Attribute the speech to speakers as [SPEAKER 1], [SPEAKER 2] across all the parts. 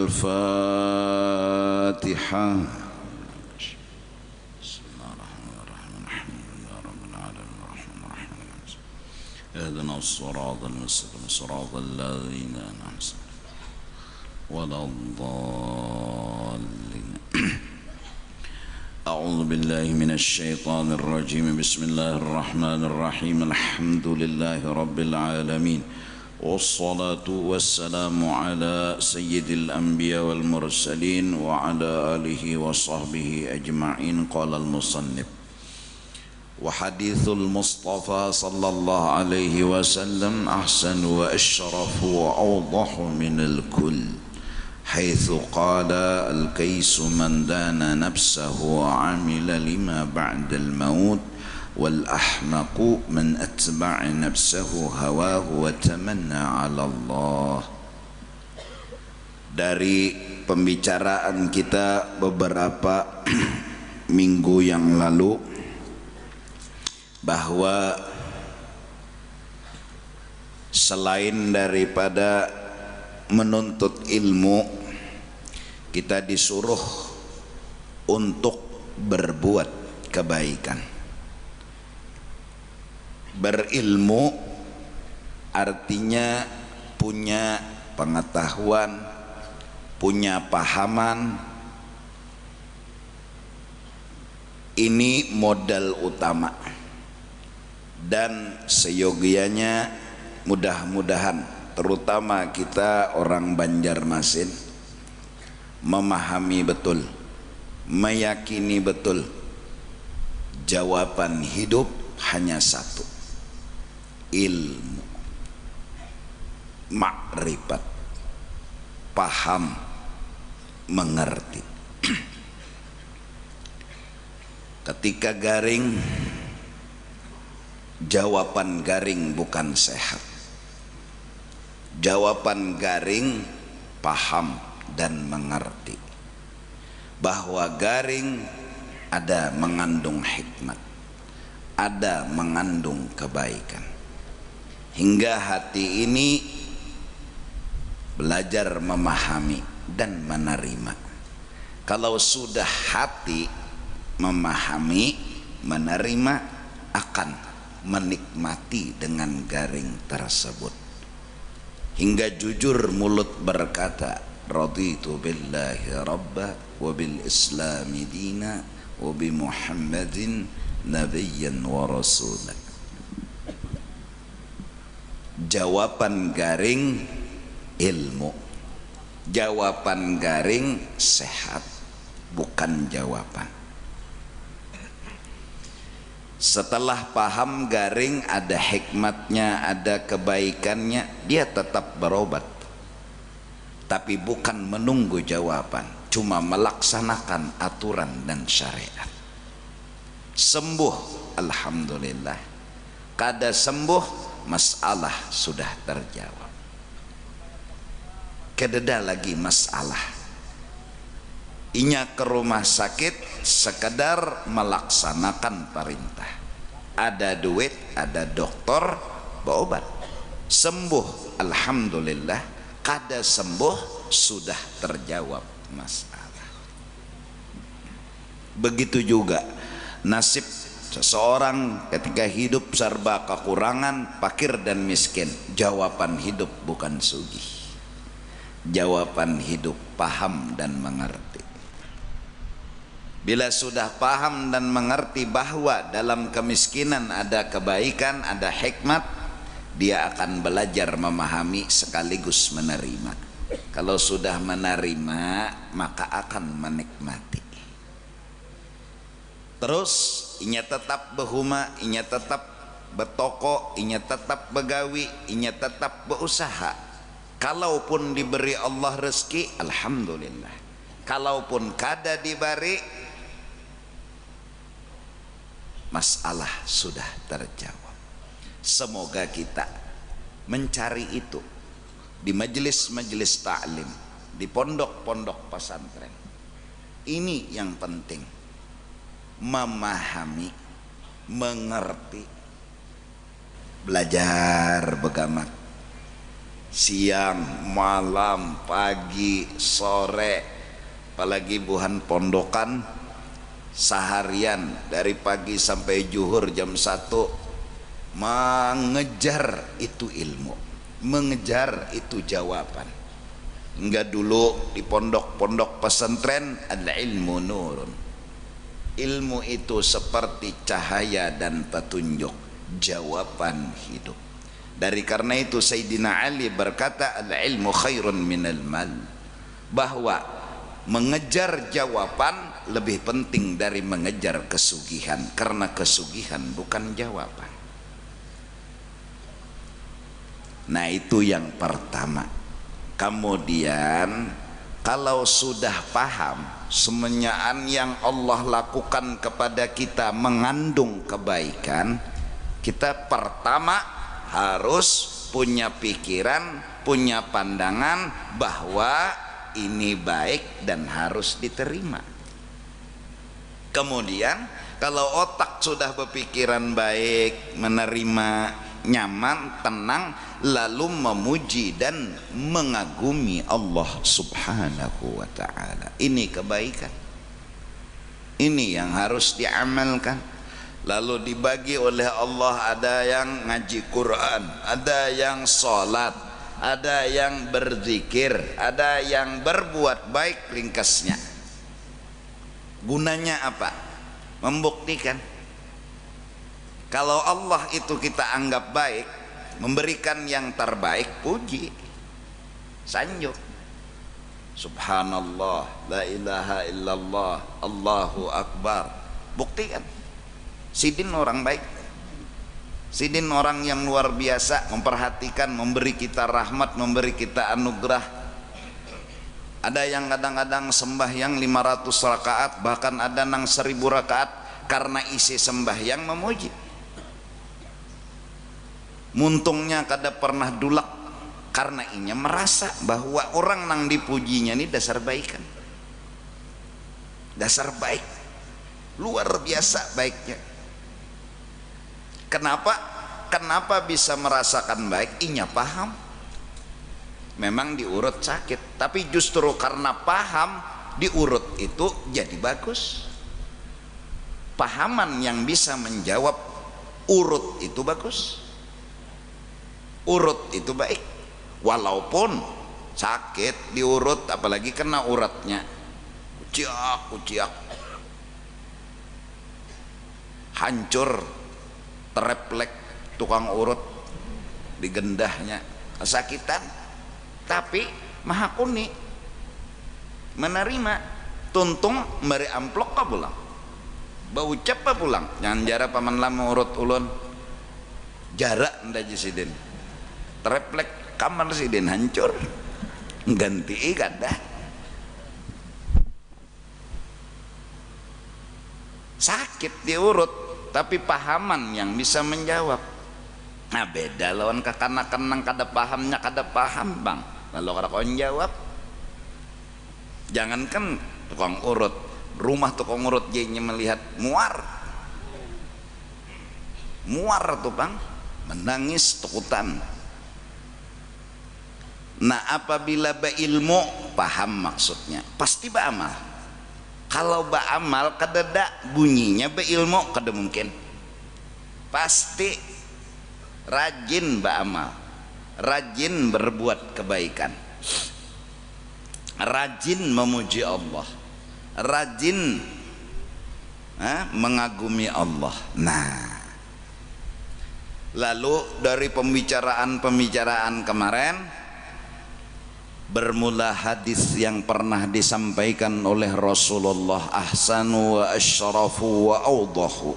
[SPEAKER 1] الفاتحة. اهدنا الصراط المستقيم صراط الذين أنعمت ولا الضالين. أعوذ بالله من الشيطان الرجيم. بسم الله الرحمن الرحيم. الحمد لله رب العالمين والصلاة والسلام على سيد الأنبياء والمرسلين وعلى آله وصحبه أجمعين. قال المصنف: وحديث المصطفى صلى الله عليه وسلم أحسن وأشرف وأوضح من الكل، حيث قال: الكيس من دان نفسه وعمل لما بعد الموت، والأحمق من أتبع نفسه هواه وتمنى على الله. Dari pembicaraan kita beberapa minggu yang lalu, bahwa selain daripada menuntut ilmu, kita disuruh untuk berbuat kebaikan. Berilmu artinya punya pengetahuan, punya pahaman. Ini modal utama, dan seyogianya mudah-mudahan terutama kita orang Banjarmasin memahami betul, meyakini betul jawaban hidup hanya satu: ilmu, makrifat, paham, mengerti. Ketika garing, jawaban garing bukan sehat. Jawaban garing paham dan mengerti bahwa garing ada mengandung hikmat, ada mengandung kebaikan. Hingga hati ini belajar memahami dan menerima. Kalau sudah hati memahami, menerima, akan menikmati dengan garing tersebut. Hingga jujur mulut berkata, raditu billahi rabba wa bil islami dina wa bi muhammadin nabiyyan wa rasulah. Jawaban garing ilmu, jawaban garing sehat, bukan jawaban. Setelah paham garing ada hikmatnya, ada kebaikannya, dia tetap berobat, tapi bukan menunggu jawaban, cuma melaksanakan aturan dan syariat. Sembuh, alhamdulillah. Kada sembuh, masalah sudah terjawab. Kededa lagi masalah. Inya ke rumah sakit sekedar melaksanakan perintah. Ada duit, ada dokter, berobat. Sembuh, alhamdulillah. Kada sembuh, sudah terjawab masalah. Begitu juga nasib seseorang ketika hidup serba kekurangan, fakir dan miskin. Jawaban hidup bukan sugih. Jawaban hidup paham dan mengerti. Bila sudah paham dan mengerti bahwa dalam kemiskinan ada kebaikan, ada hikmat, dia akan belajar memahami sekaligus menerima. Kalau sudah menerima, maka akan menikmati. Terus inya tetap berhuma, inya tetap bertoko, inya tetap begawi, inya tetap berusaha. Kalaupun diberi Allah rezeki, alhamdulillah. Kalaupun kada diberi, masalah sudah terjawab. Semoga kita mencari itu di majelis-majelis ta'lim, di pondok-pondok pesantren. Ini yang penting, memahami, mengerti, belajar begamak, siang, malam, pagi, sore, apalagi buhan pondokan seharian dari pagi sampai zuhur jam 1 mengejar itu ilmu, mengejar itu jawaban. Enggak dulu di pondok-pondok pesantren ada ilmu nurun. Ilmu itu seperti cahaya dan petunjuk, jawaban hidup. Dari karena itu Sayyidina Ali berkata al-ilmu khairun minal mal, bahwa mengejar jawaban lebih penting dari mengejar kesugihan, karena kesugihan bukan jawaban. Nah itu yang pertama. Kemudian kalau sudah paham semuanya yang Allah lakukan kepada kita mengandung kebaikan, kita pertama harus punya pikiran, punya pandangan bahwa ini baik dan harus diterima. Kemudian kalau otak sudah berpikiran baik, menerima, nyaman, tenang, lalu memuji dan mengagumi Allah subhanahu wa ta'ala. Ini kebaikan, ini yang harus diamalkan. Lalu dibagi oleh Allah, ada yang ngaji Quran, ada yang sholat, ada yang berzikir, ada yang berbuat baik. Ringkasnya gunanya apa? Membuktikan kalau Allah itu kita anggap baik, memberikan yang terbaik, puji, sanjung, subhanallah, la ilaha illallah, Allahu akbar. Buktikan Sidin orang baik, Sidin orang yang luar biasa, memperhatikan, memberi kita rahmat, memberi kita anugerah. Ada yang kadang-kadang sembahyang 500 rakaat, bahkan ada nang 1000 rakaat, karena isi sembahyang memuji. Muntungnya kada pernah dulak, karena inya merasa bahwa orang nang dipujinya ini dasar baikan, dasar baik, luar biasa baiknya. Kenapa bisa merasakan baik? Inya paham. Memang diurut sakit, tapi justru karena paham diurut itu jadi bagus. Pahaman yang bisa menjawab urut itu bagus, urut itu baik. Walaupun sakit diurut, apalagi kena uratnya, kuciak hancur, tereplek tukang urut di gendahnya, kesakitan. Tapi maha kuni menerima, tuntung beri amplok ka pulang, bau ucap pa pulang. Jangan jara paman lama urut ulun jarak ndak Sidin, tereplek kamar Sidin hancur, ganti kada. Sakit diurut, tapi pahaman yang bisa menjawab. Nah beda lawan kekanakan nang kada pahamnya, kada paham bang, lalu kada kau jawab. Jangankan tukang urut, rumah tukang urut jadinya melihat muar tuh bang, menangis takutan. Nah apabila berilmu, paham maksudnya, pasti beramal. Kalau beramal kadada bunyinya berilmu, kada mungkin. Pasti rajin beramal, rajin berbuat kebaikan, rajin memuji Allah, rajin mengagumi Allah. Nah lalu dari pembicaraan kemarin bermula hadis yang pernah disampaikan oleh Rasulullah, ahsanu wa asyrafu wa awdahu,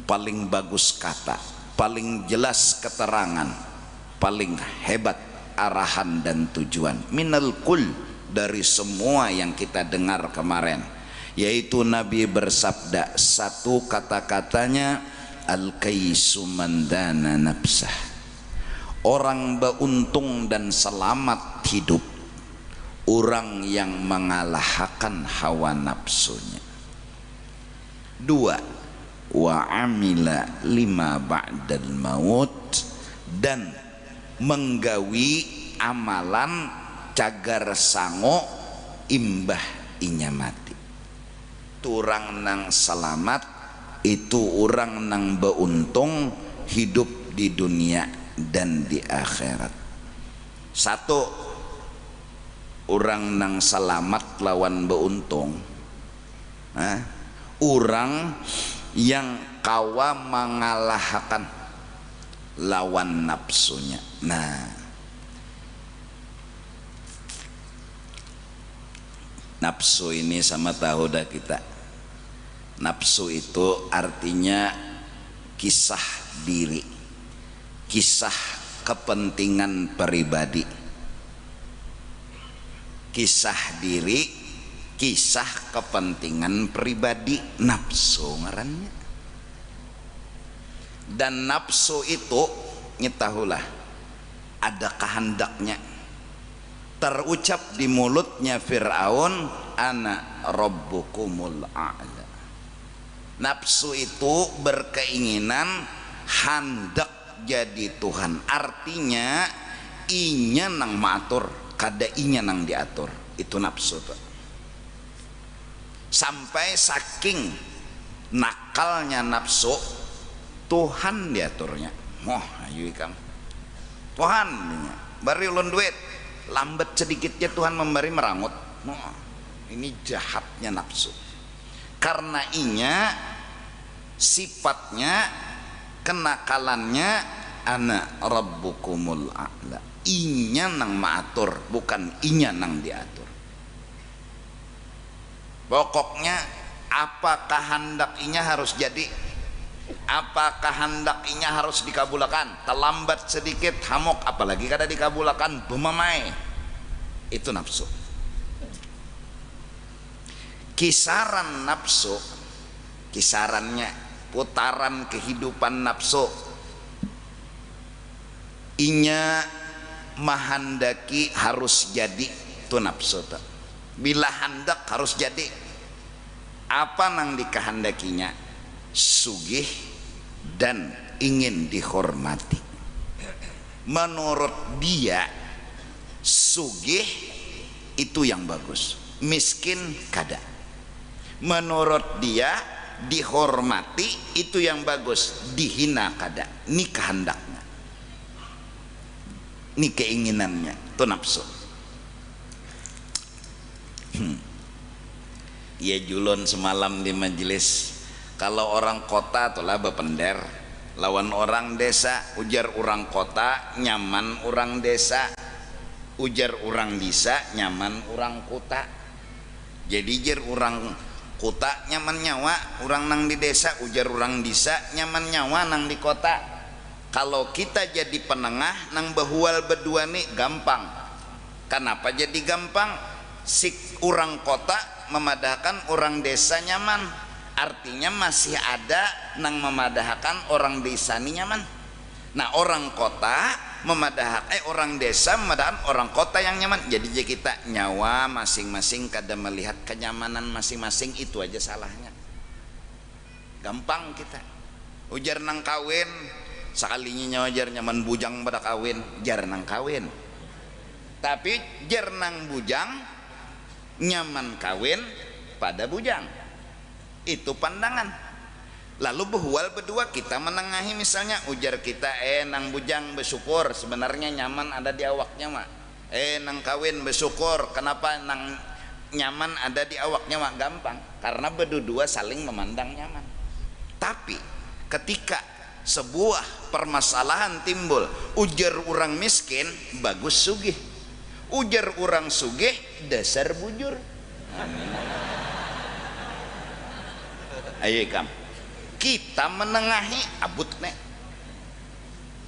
[SPEAKER 1] paling bagus kata, paling jelas keterangan, paling hebat arahan dan tujuan, minal kul, dari semua yang kita dengar kemarin, yaitu Nabi bersabda, satu kata-katanya, al-kaisu mandana nafsah, orang beruntung dan selamat hidup, orang yang mengalahkan hawa nafsunya. Dua, wa amila lima ba'dal maut, dan menggawi amalan cagar sango imbah inya mati. Turang nang selamat itu orang nang beuntung hidup di dunia dan di akhirat. Satu, orang nang selamat lawan beuntung, orang yang kawa mengalahkan lawan nafsunya. Nah, nafsu ini sama tahu dah kita. Nafsu itu artinya kisah diri, kisah kepentingan pribadi, kisah diri, kisah kepentingan pribadi, nafsu ngarannya. Dan nafsu itu nyetahulah ada kehendaknya. Terucap di mulutnya Fir'aun, ana rabbukumul a'la. Nafsu itu berkeinginan hendak jadi Tuhan, artinya inya nang maatur kada inya nang diatur. Itu nafsu tuh. Sampai saking nakalnya nafsu, Tuhan diaturnya. Moh ayo ikam Tuhan bari ulun duit, lambat sedikitnya Tuhan memberi merangut. Moh, ini jahatnya nafsu. Karena inya sifatnya, kenakalannya ana rabbukumul a'la. Inya nang maatur, bukan inya nang diatur. Pokoknya apa kehendak inya harus jadi, apakah hendaknya harus dikabulkan. Terlambat sedikit hamok, apalagi kada dikabulkan bemamai. Itu nafsu. Kisaran nafsu, kisarannya putaran kehidupan nafsu, inya mahandaki harus jadi itu nafsu tuh. Bila hendak harus jadi, apa nang dikehendakinya? Sugih dan ingin dihormati. Menurut dia sugih itu yang bagus, miskin kada. Menurut dia dihormati itu yang bagus, dihina kada. Ini kehendaknya, ini keinginannya, itu nafsu. Ya julon semalam di majelis, kalau orang kota itulah bepender lawan orang desa, ujar orang kota nyaman orang desa, ujar orang desa nyaman orang kota. Jadi jar orang kota nyaman nyawa orang nang di desa, ujar orang desa nyaman nyawa nang di kota. Kalau kita jadi penengah nang bahual berdua nih gampang. Kenapa jadi gampang? Si orang kota memadahkan orang desa nyaman, artinya masih ada nang memadahkan orang desa ini nyaman. Nah orang kota memadahkan orang desa memadahkan orang kota yang nyaman. Jadi kita nyawa masing-masing kada melihat kenyamanan masing-masing, itu aja salahnya. Gampang kita ujar nang kawin, sekalinya nyawa jar nyaman bujang pada kawin, jar nang kawin. Tapi jar nang bujang nyaman kawin pada bujang, itu pandangan. Lalu behual berdua kita menengahi, misalnya ujar kita nang bujang bersyukur, sebenarnya nyaman ada di awaknya mak. Nang kawin bersyukur, kenapa nang nyaman ada di awaknya mak? Gampang, karena berdua saling memandang nyaman. Tapi ketika sebuah permasalahan timbul, ujar orang miskin bagus sugih, ujar orang sugih dasar bujur. Ayo kam, kita menengahi abut nek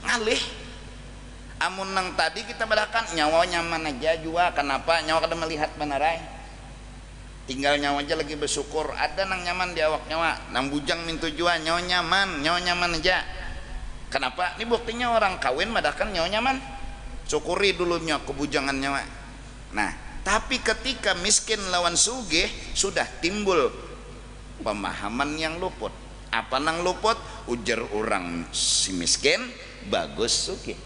[SPEAKER 1] ngalih. Amun nang tadi kita badakan nyawa nyaman aja jua, kenapa nyawa kada melihat benarai, tinggal nyawa aja lagi bersyukur. Ada nang nyaman di awak nyawa, nang bujang mintu jua nyawa nyaman aja. Kenapa? Ini buktinya orang kawin badakan nyawa nyaman, syukuri dulunya kebujangan nyawa. Nah tapi ketika miskin lawan sugih sudah timbul pemahaman yang luput. Apa nang luput? Ujar orang si miskin bagus sugih,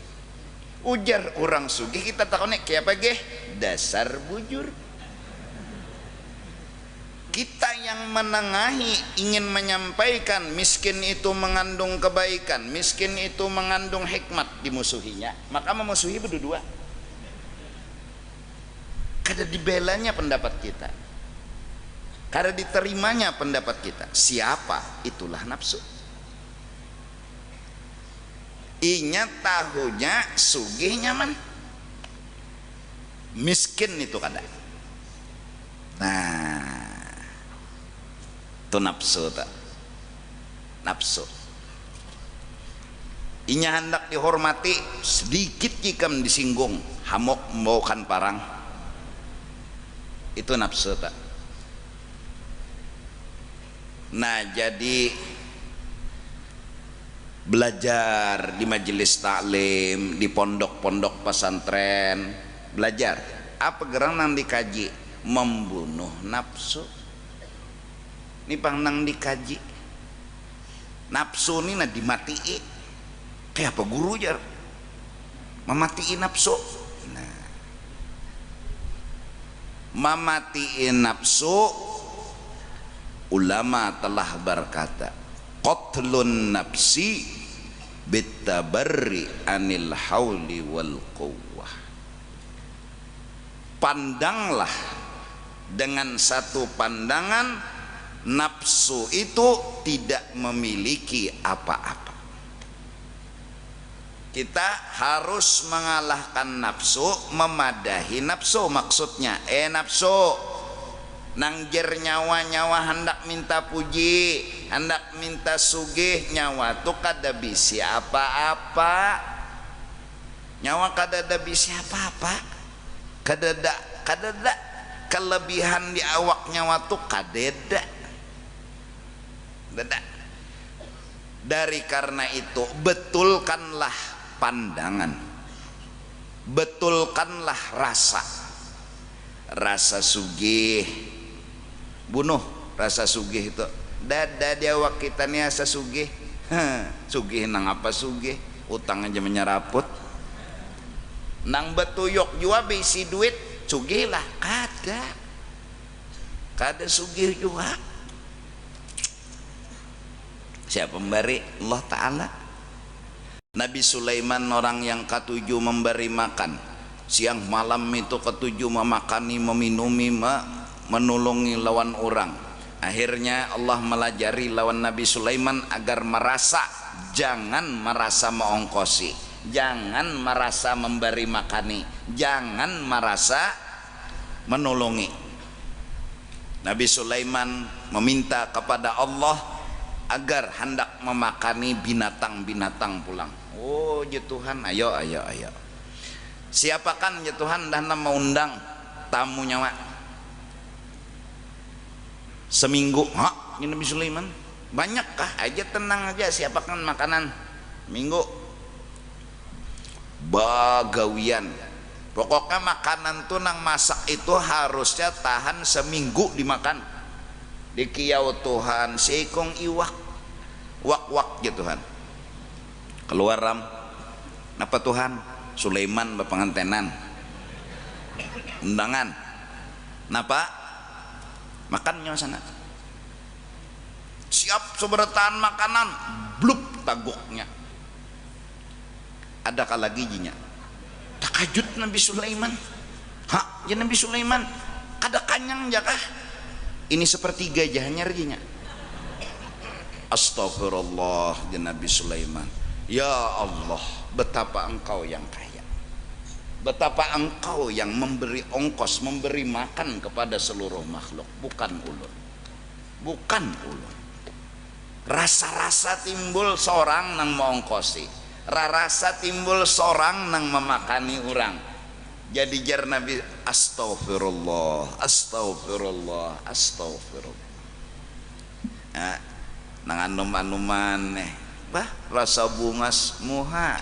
[SPEAKER 1] Ujar orang sugih kita takone kayak apa geh? Dasar bujur. Kita yang menengahi ingin menyampaikan miskin itu mengandung kebaikan, miskin itu mengandung hikmat, dimusuhinya, maka memusuhi berdua. Kada dibelanya pendapat kita, kada diterimanya pendapat kita. Siapa? Itulah nafsu. Inya tahunya sugih nyaman, miskin itu kada. Nah, itu nafsu tak? Nafsu. Inya hendak dihormati, sedikit jikam disinggung, hamok membawakan parang. Itu nafsu tak? Nah, jadi belajar di majelis taklim, di pondok-pondok pesantren, belajar apa gerang nang dikaji? Membunuh nafsu. Ini pang nang dikaji nafsu ini na dimatii. Kayak apa guru jar mematiin nafsu. Nah, mematiin nafsu, ulama telah berkata qatlun nafsi bitabarri anil hauli wal quwwah. Pandanglah dengan satu pandangan nafsu itu tidak memiliki apa-apa. Kita harus mengalahkan nafsu, memadahi nafsu. Maksudnya nafsu nangjer nyawa hendak minta puji, hendak minta sugih, nyawa tuh kada bisi apa-apa. Nyawa kada ada bisi apa-apa, kada ada kelebihan di awak nyawa tuh kadeda. Dari karena itu betulkanlah pandangan, betulkanlah rasa sugih. Bunuh rasa sugih itu. Dada di awak kita nih asa sugih. Sugih nang apa sugih? Utang aja menyeraput. Nang betuyok jua bisi duit, sugih lah kada sugih juga. Siapa memberi? Allah Ta'ala. Nabi Sulaiman orang yang ketujuh memberi makan, siang malam itu ketujuh memakani, meminumi, menolongi lawan orang. Akhirnya Allah melajari lawan Nabi Sulaiman agar merasa, jangan merasa meongkosi, jangan merasa memberi makani, jangan merasa menolongi. Nabi Sulaiman meminta kepada Allah agar hendak memakani binatang-binatang pulang. Oh ya Tuhan, ayo. Siapakan ya Tuhan dah mau undang tamu nyawa seminggu. Ini Nabi Sulaiman banyakkah? Aja tenang aja, siapakan makanan minggu bagawian. Pokoknya makanan tuh nang masak itu harusnya tahan seminggu dimakan. Di kiau Tuhan seikong iwak wak ya Tuhan keluar ram napa Tuhan Sulaiman berpengantenan undangan napa makannya sana siap seberatan makanan bluk tagoknya adakah lagi jinya takajut Nabi Sulaiman. Ya Nabi Sulaiman ada kanyang jakah ini seperti gajahnya reginya. Astagfirullah ya Nabi Sulaiman. Ya Allah, betapa engkau yang kaya, betapa engkau yang memberi ongkos, memberi makan kepada seluruh makhluk, bukan ulun, bukan ulun. Rasa-rasa timbul seorang nang mengongkosi, rasa timbul seorang nang memakani orang. Jadi jar Nabi astagfirullah. Nah, nang anum-anuman rasa bungas muha.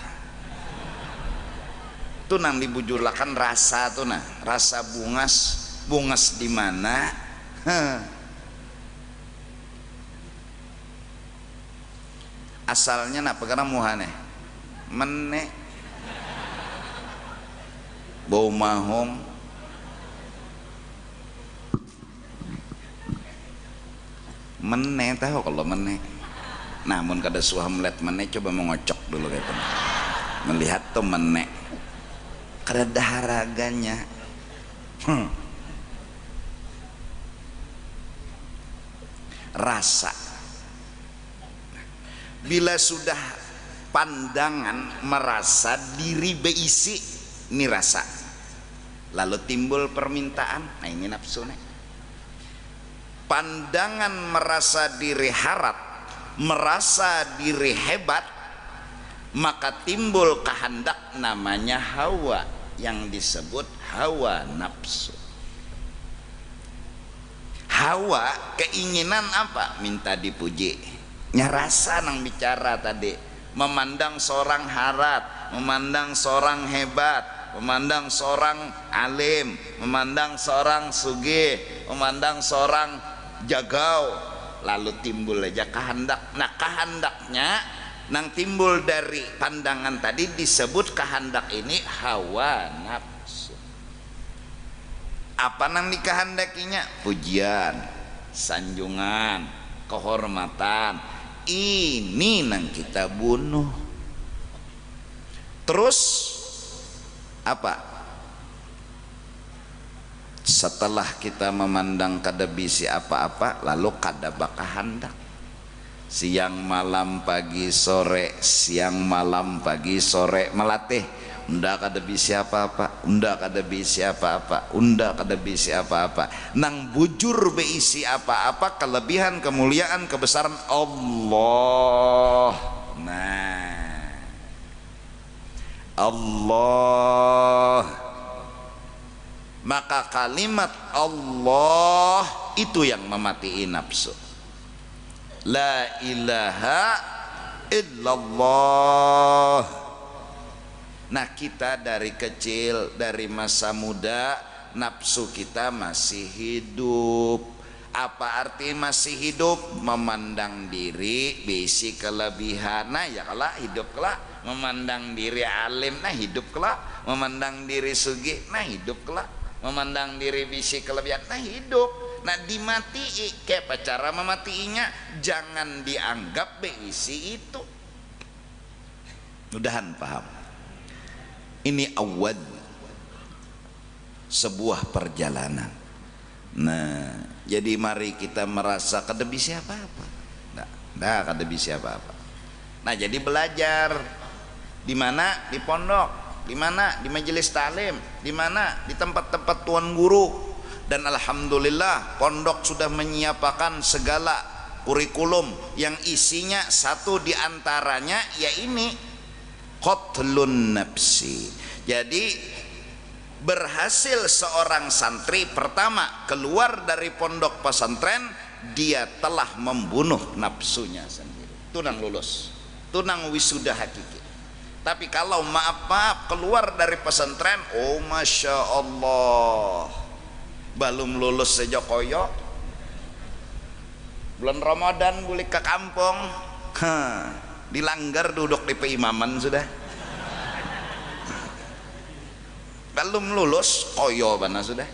[SPEAKER 1] Tuh nang dibujurlakan rasa tuh nah, rasa bungas di mana? Asalnya napa karena muha nih? bau mahong meneh tahu kalau meneh. Namun kada suah melihat meneh, coba mengocok dulu kayak itu. Melihat tuh meneh kada daharaganya. Rasa. Bila sudah pandangan merasa diri beisi, ini rasa. Lalu timbul permintaan, nah ini nafsu nih. Pandangan merasa diri harap, merasa diri hebat, maka timbul kehendak namanya hawa, yang disebut hawa nafsu. Hawa keinginan apa? Minta dipuji. Nyarasa nang bicara tadi, memandang seorang harat, memandang seorang hebat, memandang seorang alim, memandang seorang sugih, memandang seorang jagau, lalu timbul aja kehendak. Nah kehendaknya nang timbul dari pandangan tadi disebut kehendak ini hawa nafsu. Apa nang dikehendakinya? Pujian, sanjungan, kehormatan. Ini nang kita bunuh. Terus apa? Setelah kita memandang kada bisi apa-apa, lalu kada bakahandak. Siang malam pagi sore, siang malam pagi sore melatih. Unda kada bisi apa-apa, unda kada bisi apa-apa, unda kada bisi apa-apa. Nang bujur beisi apa-apa, kelebihan, kemuliaan, kebesaran Allah. Nah, Allah. Maka kalimat Allah itu yang mematikan nafsu. La ilaha illallah. Nah kita dari kecil, dari masa muda, nafsu kita masih hidup. Apa arti masih hidup? Memandang diri bisi kelebihan. Nah ya kalah hidup kalah. Memandang diri alim, nah hidup kalah. Memandang diri sugih, nah hidup kalah. Memandang diri bisi kelebihan, nah hidup. Nah dimatii, kayak apa cara mematiinya? Jangan dianggap beisi itu. Mudahan paham. Ini awal sebuah perjalanan. Nah, jadi mari kita merasa kada bisi apa-apa. Nah, kada bisi apa-apa. Nah, jadi belajar di mana? Di pondok, di mana? Di majelis taklim, di mana? Di tempat-tempat tuan guru. Dan alhamdulillah pondok sudah menyiapkan segala kurikulum yang isinya satu diantaranya ya ini qatlun nafsi. Jadi berhasil seorang santri pertama keluar dari pondok pesantren, dia telah membunuh nafsunya sendiri. Itu nang lulus, itu nang wisuda hakiki. Tapi kalau maaf keluar dari pesantren, oh masya Allah, belum lulus saja koyo, bulan Ramadan balik ke kampung, dilanggar duduk di peimaman sudah. Belum lulus koyo bana sudah.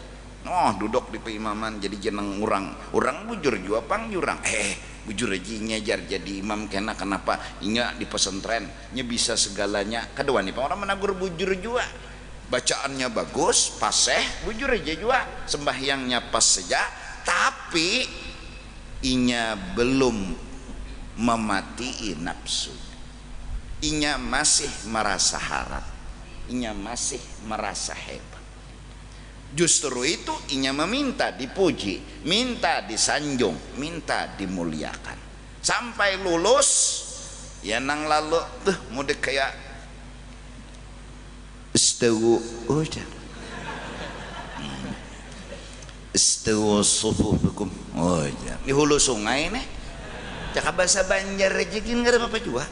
[SPEAKER 1] Oh duduk di peimaman jadi jeneng orang bujur jua pang jurang. Bujur aja ngejar jadi imam kena kenapa inya di pesantren nya bisa segalanya. Kedua nih orang menagur bujur jua. Bacaannya bagus, paseh, bujur aja jua. Sembahyangnya pas saja, tapi inya belum memati nafsu. Inya masih merasa harap, inya masih merasa hebat. Justru itu inya meminta dipuji, minta disanjung, minta dimuliakan. Sampai lulus ya nang lalu tuh mudik kayak istawu udah istawu sufufukum di hulu sungai nih cakap bahasa Banjar rejekin gak ada apa-apa juga.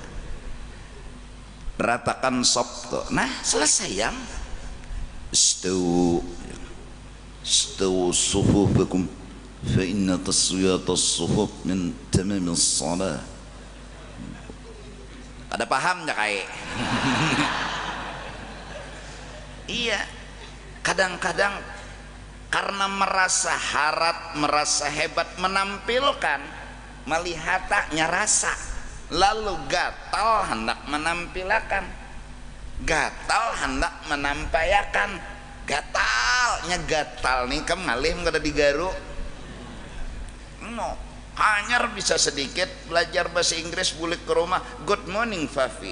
[SPEAKER 1] Ratakan sop tuh. Nah selesai yang istawu sufufakum fa inna taswiyata sufuf min tamamis salah. Ada paham gak kayak? Iya, Kadang-kadang karena merasa harat, merasa hebat, menampilkan, melihatnya rasa, lalu gatal hendak menampilkan, gatal hendak menampayakan, gatal nih kam ngalih kada digaru. Hanyar bisa sedikit belajar bahasa Inggris, bulik ke rumah, good morning Fafi.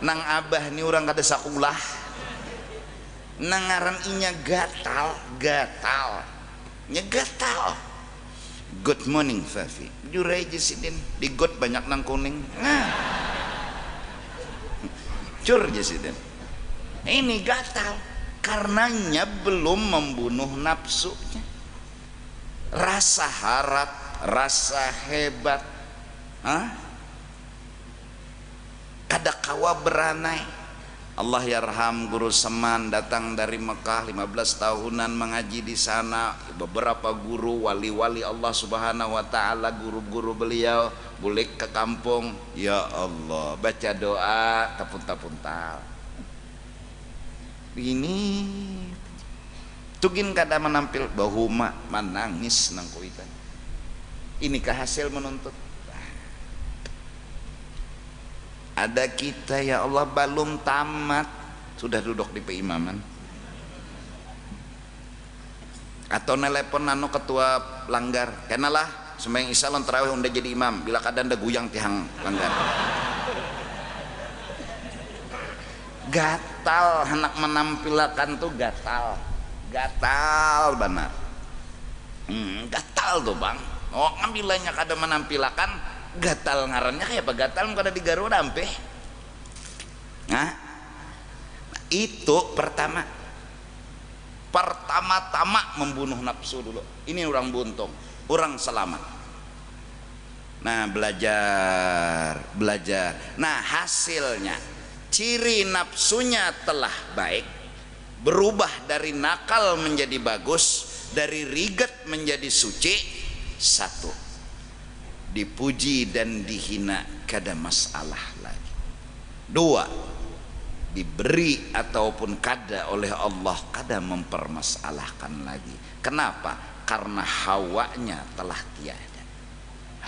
[SPEAKER 1] Nang abah nih orang kada sakulah, nangaran inya gatal, nya gatal. Good morning Fafi. Jurai jesidin di got banyak nang kuning. Cur jesidin. Ini gatal karenanya belum membunuh nafsunya. Rasa harat, rasa hebat, kada kawa beranai. Allah yarham guru Seman datang dari Mekah 15 tahunan mengaji di sana. Beberapa guru wali-wali Allah Subhanahu wa taala, guru-guru beliau bulik ke kampung, ya Allah baca doa tapuntal. Ini tugin kada menampil bahuma menangis nang kuitan. Inikah hasil menuntut? Ada kita ya Allah belum tamat sudah duduk di peimaman, atau nelpon nano ketua langgar, kenalah sembahyang isya lan tarawih udah jadi imam, bila kadang ada guyang tihang langgar. Gatal hendak menampilkan tuh gatal benar. Gatal tuh bang. Oh ngambilanya kada menampilkan, gatal ngarannya kayak apa? Gatal kada digaru dampe. Nah itu pertama-tama membunuh nafsu dulu. Ini orang buntung, orang selamat. Nah belajar. Nah hasilnya, ciri nafsunya telah baik, berubah dari nakal menjadi bagus, dari rigat menjadi suci. Satu, dipuji dan dihina kada masalah lagi. Dua, diberi ataupun kada oleh Allah kada mempermasalahkan lagi. Kenapa? Karena hawanya telah tiada,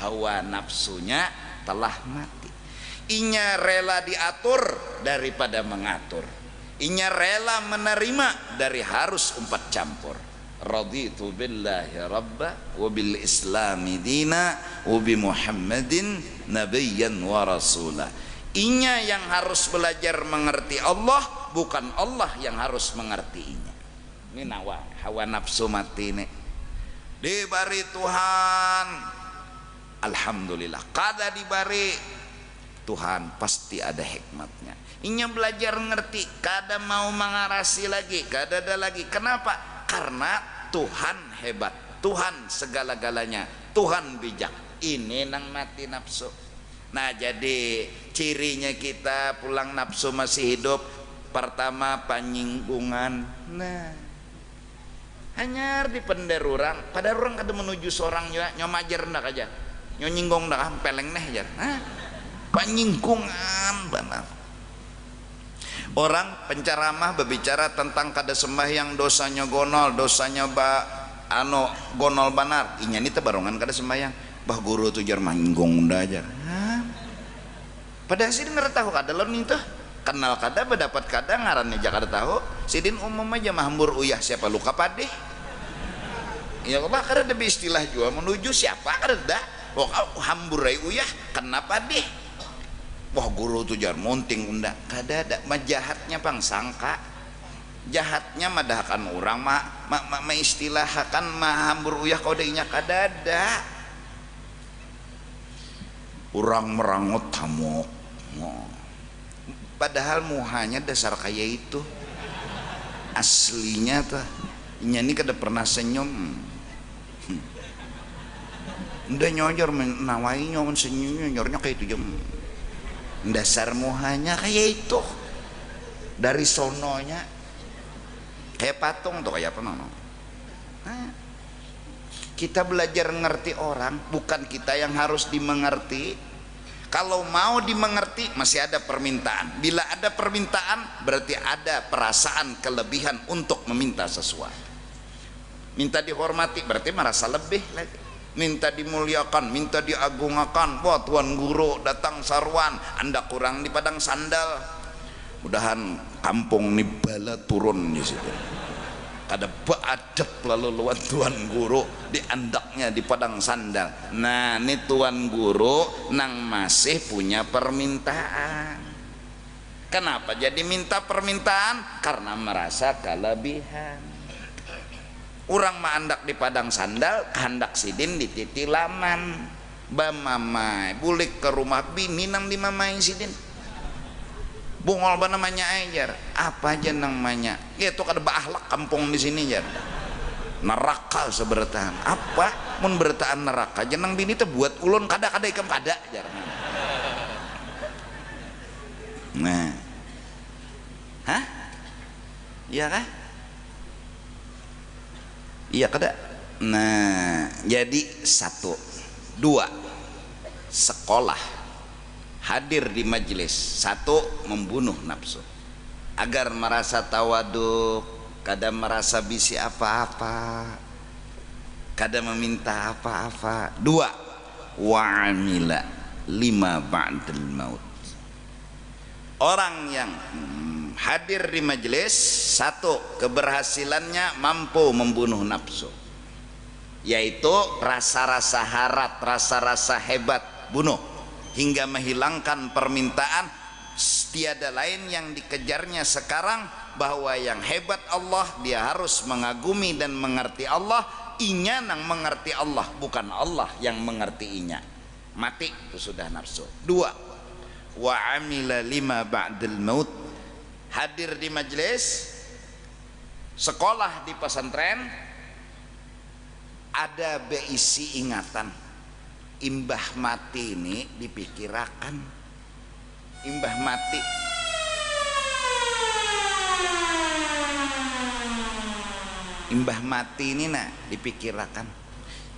[SPEAKER 1] hawa nafsunya telah mati. Inya rela diatur daripada mengatur, inya rela menerima dari harus umpat campur. Raditu billahi rabba wa bil islami dina wa bi muhammadin nabiyyan wa rasula. Inya yang harus belajar mengerti Allah, bukan Allah yang harus mengerti inya. Ini hawa nafsu mati nih dibari Tuhan, alhamdulillah. Kada dibari Tuhan pasti ada hikmatnya. Inya belajar ngerti, kada mau mengarasi lagi, kada ada lagi. Kenapa? Karena Tuhan hebat, Tuhan segala-galanya, Tuhan bijak. Ini nang mati nafsu. Nah jadi cirinya kita pulang nafsu masih hidup, pertama panyinggungan. Nah hanya di pender orang, pada orang kada menuju seorang juga nyomajer ndak aja, nyonyinggong ndak peleng neh aja. Panyinggungan benar. Orang penceramah berbicara tentang kada sembahyang dosanya gonol, dosanya gonol banar. Inya ini tebarongan kada sembahyang. Bah guru tu jar manggung dah aja. Padahal sidin kada tahu kada lon itu. Kenal kada berdapat kada ngarannya aja kada tahu. Sidin umum aja mahambur uyah siapa luka padeh. Ya Allah kada ada istilah juga menuju siapa kada dah. Hambur uyah kenapa deh? Wah guru tuh jar monting unda kada ada. Jahatnya pang sangka, jahatnya madahkan orang istilahkan hambur uyah kodenya kada ada. Orang merangut tamok, padahal muhanya dasar kayak itu. Aslinya tuh inya ini kada pernah senyum. Udah nyojor menawai nyon senyum nyornya kayak itu jam. Dasar muhanya kayak itu, dari sononya kayak patung tuh, kayak apa nono. Kita belajar ngerti orang, bukan kita yang harus dimengerti. Kalau mau dimengerti masih ada permintaan. Bila ada permintaan berarti ada perasaan kelebihan untuk meminta sesuatu. Minta dihormati berarti merasa lebih lagi. Minta dimuliakan, minta diagungkan. Wah, tuan guru datang sarwan, Anda kurang di padang sandal. Mudahan kampung nih bala turun di situ. Kada beadab lalu luan tuan guru di andaknya di padang sandal. Nah, ini tuan guru nang masih punya permintaan. Kenapa jadi minta permintaan? Karena merasa kelebihan. Orang mah andak di padang sandal, hendak sidin di titilaman. Bamamai bulik ke rumah bini nang di mamai sidin. Bungol ba namanya ajar, apa aja namanya? Itu kada baakhlak kampung di sini jar. Neraka sebertaan. Apa? Mun bertaan neraka jenang bini teh buat ulun kada-kada ikam kada jar. Nah. Hah? Iya kah? Iya kada? Nah, jadi satu, dua, sekolah. Hadir di majelis, satu, membunuh nafsu agar merasa tawaduk, kada merasa bisi apa-apa, kada meminta apa-apa. Dua, wa'amila lima ba'dal maut. Orang yang hadir di majelis, satu, keberhasilannya mampu membunuh nafsu, yaitu rasa-rasa harat, rasa-rasa hebat, bunuh hingga menghilangkan permintaan. Tiada lain yang dikejarnya sekarang, bahwa yang hebat Allah, dia harus mengagumi dan mengerti Allah. Inya nang mengerti Allah, bukan Allah yang mengerti inya. Mati itu sudah nafsu. Dua, wa amila lima ba'dal maut. Hadir di majelis, sekolah di pesantren, ada beisi ingatan. Imbah mati ini dipikirakan. Imbah mati, imbah mati ini nah dipikirakan.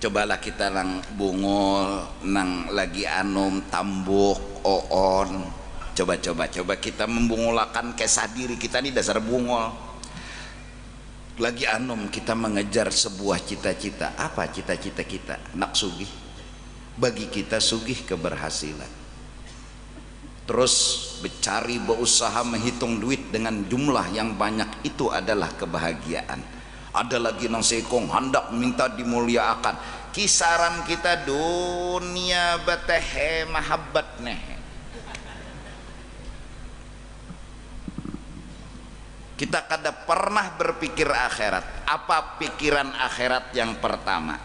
[SPEAKER 1] Cobalah kita nang bungol, nang lagi anum tambuk oon, coba kita membungolakan kesah diri kita ini dasar bungol. Lagi anum kita mengejar sebuah cita-cita. Apa cita-cita kita? Nak sugih. Bagi kita sugih keberhasilan. Terus bercari, berusaha menghitung duit dengan jumlah yang banyak, itu adalah kebahagiaan. Ada lagi nang sekong hendak minta dimuliakan. Kisaran kita dunia batehe mahabbat neh. Kita kada pernah berpikir akhirat. Apa pikiran akhirat yang pertama?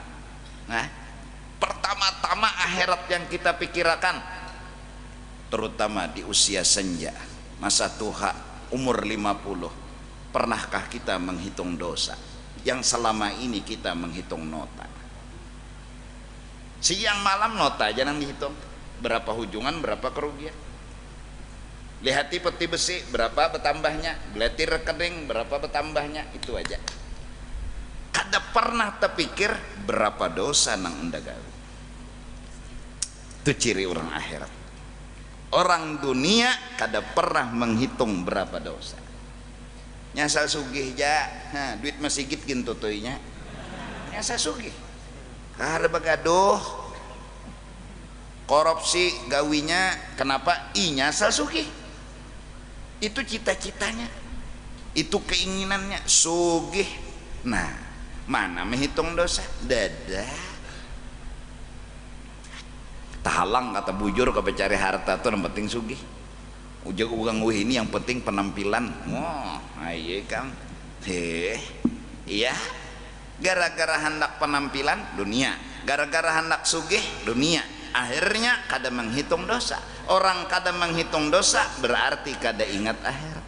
[SPEAKER 1] Nah, pertama-tama akhirat yang kita pikirkan, terutama di usia senja, masa tuha, umur 50. Pernahkah kita menghitung dosa yang selama ini kita menghitung nota? Siang malam nota jangan dihitung. Berapa hujungan, berapa kerugian. Lihati peti besi, berapa bertambahnya. Geletir rekening, berapa bertambahnya. Itu aja. Kada pernah terpikir berapa dosa nang enda gawe. Itu ciri orang akhirat. Orang dunia kada pernah menghitung berapa dosa. Nyasal sugih ja, nah, duit masih git gitu toinya. Nyasal sugih. Kada bagaduh. Korupsi gawinya, kenapa? Nyasal sugih. Itu cita-citanya. Itu keinginannya, sugih. Nah, mana menghitung dosa? Dadah. Tahalang kata bujur ke cari harta tuh yang penting sugih. Ujung ugang ini yang penting penampilan. Wah, aye kang. Iya. Gara-gara hendak penampilan dunia, gara-gara hendak sugih dunia. Akhirnya kada menghitung dosa. Orang kada menghitung dosa berarti kada ingat akhirat.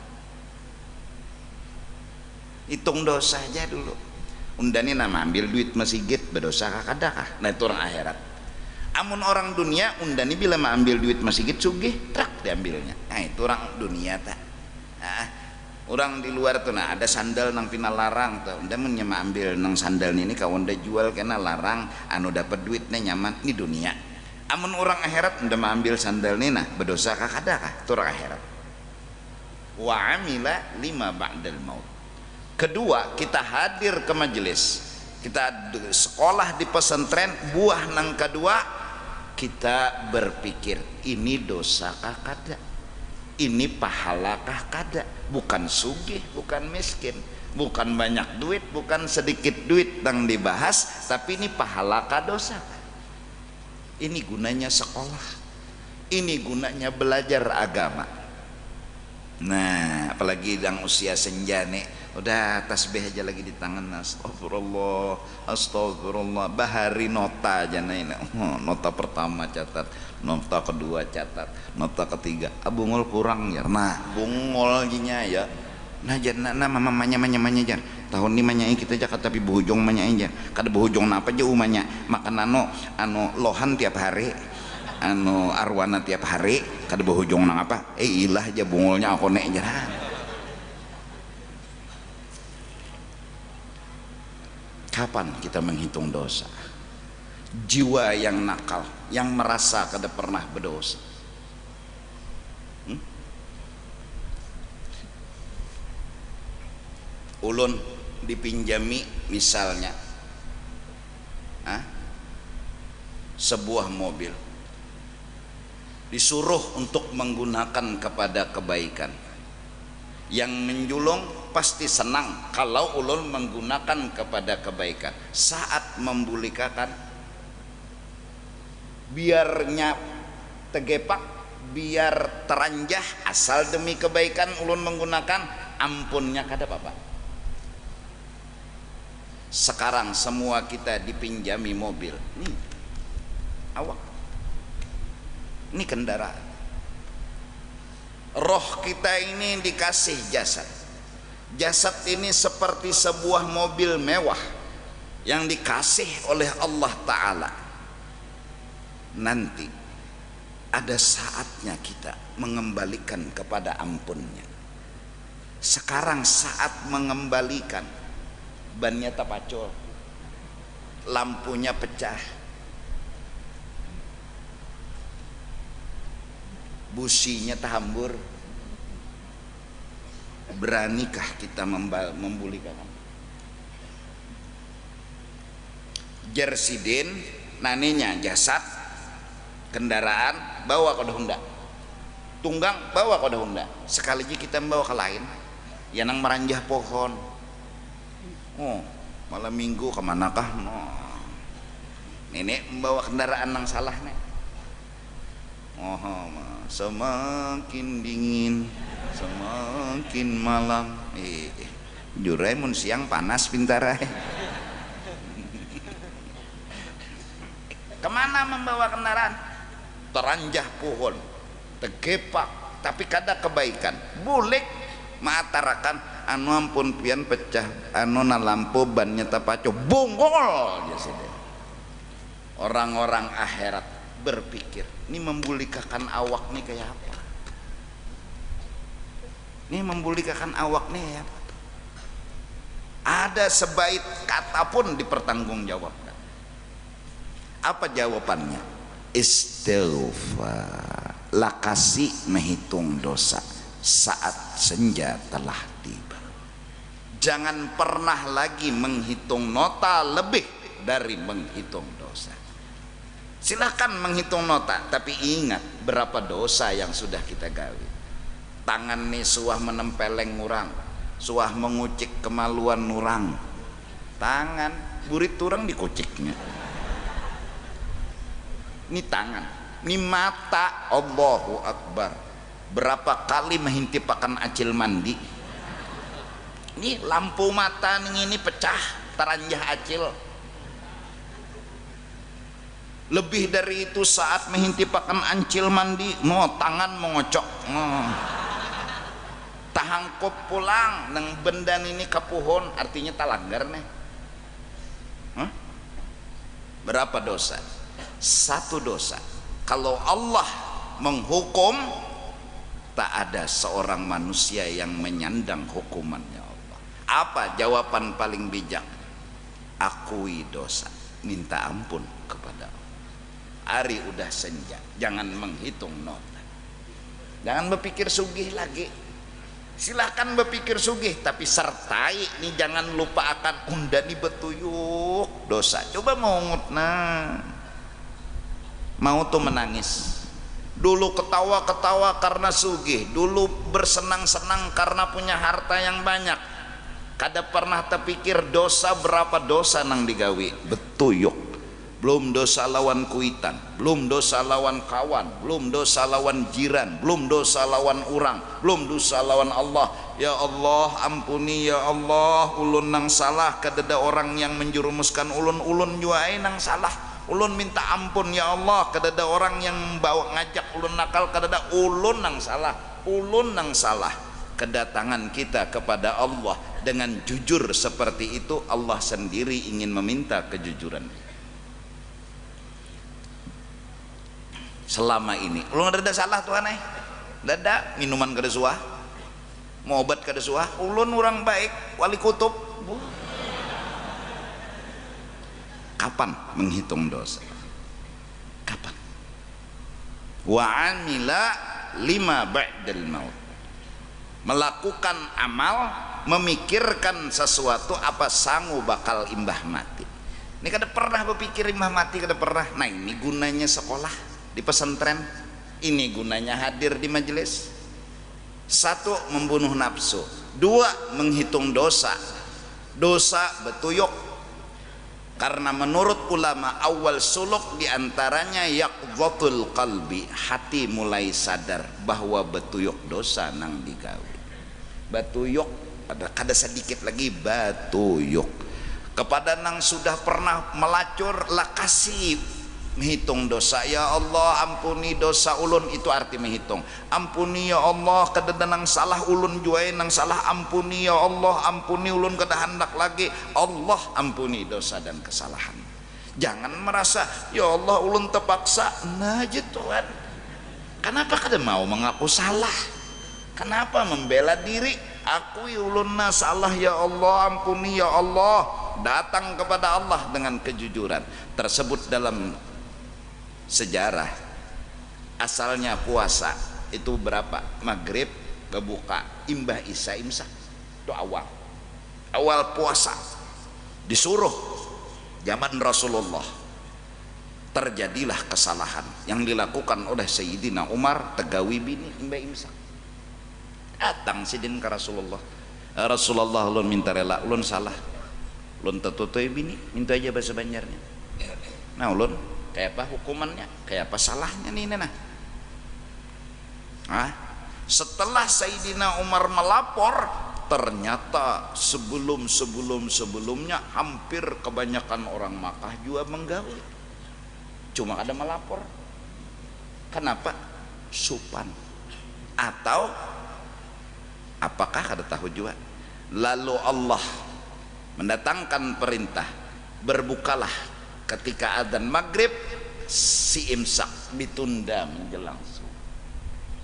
[SPEAKER 1] Hitung dosa aja dulu. Undani nama ambil duit masjid berdosa kada kah? Nah itu orang akhirat. Amun orang dunia undani bila mau ambil duit masjid sugih trak diambilnya. Nah itu orang dunia tak. Nah, orang di luar tuh nah ada sandal nang pina larang tuh. Unda mun nyama ambil nang sandal ini kawan dah jual kena larang anu dapat duitnya nyaman ini dunia. Amun orang akhirat udah ambil sandal nina berdosa kah kada kah tu orang akhirat. Wa amila lima ba'dal maut. Kedua, kita hadir ke majelis, kita sekolah di pesantren, buah nang kedua kita berpikir ini dosa kah kada, ini pahala kah kada. Bukan sugih, bukan miskin, bukan banyak duit, bukan sedikit duit yang dibahas, tapi ini pahala kah dosa. Ini gunanya sekolah, ini gunanya belajar agama. Nah, apalagi yang usia senja nih, udah tasbih aja lagi di tangan, astagfirullah, astagfirullah, bahari nota aja nih. Nota pertama catat, nota kedua catat, nota ketiga, bungol kurang ya. Nah, bungol jinya ya. Nah, jangan mamanya jan. Tahun ini manyai kita jakat tapi buhujung manyai jan. Kada buhujung apa aja umanya. Makan anu lohan tiap hari, anu arwana tiap hari. Kada buhujung nang apa? Ilah aja bungolnya aku nek jan. Kapan kita menghitung dosa? Jiwa yang nakal, yang merasa kada pernah berdosa. Ulun dipinjami misalnya sebuah mobil, disuruh untuk menggunakan kepada kebaikan. Yang menjulung pasti senang kalau ulun menggunakan kepada kebaikan. Saat membulikakan, biarnya tegepak, biar teranjah, asal demi kebaikan ulun menggunakan, ampunnya kada apa-apa. Sekarang semua kita dipinjami mobil, nih awak, ini kendaraan. Roh kita ini dikasih jasad. Jasad ini seperti sebuah mobil mewah yang dikasih oleh Allah Ta'ala. Nanti ada saatnya kita mengembalikan kepada ampunnya. Sekarang saat mengembalikan, bannya tapacol, lampunya pecah, businya terhambur, beranikah kita membulikan? Jersidin naninya jasad, kendaraan bawa ke Honda, tunggang bawa ke Honda, sekali aja kita membawa ke lain, ya nang meranjah pohon. Oh, malam minggu kemanakah? Nenek membawa kendaraan nang salah nek. Oh, semakin dingin, semakin malam. Jurai mun siang panas pintar. Kemana membawa kendaraan? Teranjah pohon, tegepak, tapi kada kebaikan. Bulik matarakan. Anu ampun pian pecah, anu na lampu bannya tapaco bongol ya sudah. Orang-orang akhirat berpikir, ini membulikakan awak nih kayak apa? Ini membulikakan awak nih kayak apa? Ada sebaik kata pun dipertanggungjawabkan. Apa jawabannya? Istighfar. Lakasi menghitung dosa saat senja telah tiba. Jangan pernah lagi menghitung nota lebih dari menghitung dosa. Silahkan menghitung nota, tapi ingat berapa dosa yang sudah kita gawe. Tangan nih suah menempeleng ngurang, suah mengucik kemaluan nurang. Tangan burit turang dikuciknya. Ini tangan, ini mata, Allahu Akbar. Berapa kali menghintipakan acil mandi? Ini lampu mata ini pecah, teranjah acil. Lebih dari itu saat menghintipakan ancil mandi, tangan mengocok. Tahangkop pulang nang benda ini kapuhon, artinya talanggar nih. Berapa dosa? Satu dosa. Kalau Allah menghukum, tak ada seorang manusia yang menyandang hukumannya. Apa jawaban paling bijak? Akui dosa, minta ampun kepada Allah. Ari udah senja, jangan menghitung nota, jangan berpikir sugih lagi. Silahkan berpikir sugih, tapi sertai nih, jangan lupa akan undani betuyuk dosa. Coba mau ngutna, mau tuh menangis. Dulu ketawa-ketawa karena sugih, dulu bersenang-senang karena punya harta yang banyak. Kada pernah terpikir dosa, berapa dosa nang digawi betuyuk. Belum dosa lawan kuitan, belum dosa lawan kawan, belum dosa lawan jiran, belum dosa lawan orang, belum dosa lawan Allah. Ya Allah ampuni ya Allah, ulun nang salah, kadada orang yang menjerumuskan ulun, ulun juai nang salah, ulun minta ampun ya Allah. Kadada orang yang bawa ngajak ulun nakal, kadada ulun nang salah, ulun nang salah. Kedatangan kita kepada Allah dengan jujur seperti itu, Allah sendiri ingin meminta kejujuran. Selama ini ulun ada salah Tuhan dada minuman kada suah, mau obat kada suah, ulun orang baik, wali kutub. Kapan menghitung dosa? Kapan? Wa amila lima ba'dal maut, melakukan amal, memikirkan sesuatu apa sangu bakal imbah mati. Ini kada pernah berpikir imbah mati, kada pernah. Nah ini gunanya sekolah di pesantren, ini gunanya hadir di majelis. Satu, membunuh nafsu. Dua, menghitung dosa. Dosa betuyuk. Karena menurut ulama awal suluk diantaranya yaqdhatul qalbi, hati mulai sadar bahwa betuyuk dosa nang digawe. Betuyuk ada sedikit lagi betuyuk. Kepada nang sudah pernah melacur lah kasih menghitung dosa. Ya Allah ampuni dosa ulun, itu arti menghitung. Ampuni ya Allah kadada nang salah ulun juai nang salah, ampuni ya Allah, ampuni ulun kada hendak lagi. Allah ampuni dosa dan kesalahan. Jangan merasa ya Allah ulun terpaksa. Nah Tuhan, kenapa kada mau mengaku salah? Kenapa membela diri? Akui ulun na salah ya Allah, ampuni ya Allah. Datang kepada Allah dengan kejujuran. Tersebut dalam sejarah. Asalnya puasa itu berapa? Maghrib, berbuka, imbah isya, imsak. Itu awal puasa. Disuruh zaman Rasulullah. Terjadilah kesalahan yang dilakukan oleh Sayyidina Umar, tegawi bini imbah imsak. Datang sidin ke Rasulullah. Rasulullah ulun minta rela, ulun salah, ulun tertutup bini, minta aja bahasa Banjarnya. Nah ulun kayak apa hukumannya, kayak apa salahnya nih nah. Setelah Sayyidina Umar melapor, ternyata sebelumnya hampir kebanyakan orang Makkah juga menggaul, cuma ada melapor. Kenapa? Supan atau apakah kada tahu juga. Lalu Allah mendatangkan perintah, berbukalah ketika adzan maghrib, si imsak ditunda menjelang subuh.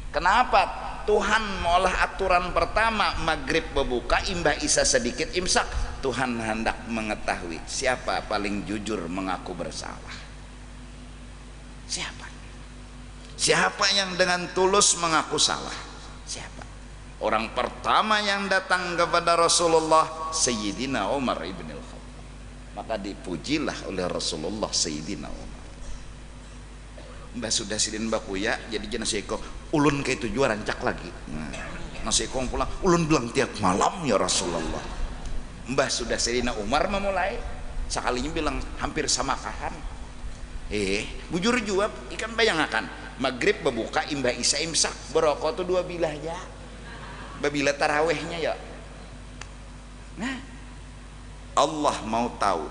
[SPEAKER 1] Kenapa? Tuhan mengolah aturan pertama maghrib berbuka, imbah isya sedikit imsak. Tuhan hendak mengetahui siapa paling jujur mengaku bersalah. Siapa yang dengan tulus mengaku salah? Siapa? Orang pertama yang datang kepada Rasulullah Sayyidina Umar ibn al-Khattab. Maka dipujilah oleh Rasulullah Sayyidina Umar. Mbak sudah sidin bakuya jadi jana seko ulun ke tujuan rancak lagi. Nasi kong pulang ulun bilang tiap malam ya Rasulullah. Mbah sudah Sayyidina Umar memulai sekalinya bilang hampir sama kahan. Bujur jawab ikan bayangkan maghrib berbuka imbah isya imsak berokok tuh dua bilah ya. Babila tarawehnya ya. Nah, Allah mau tahu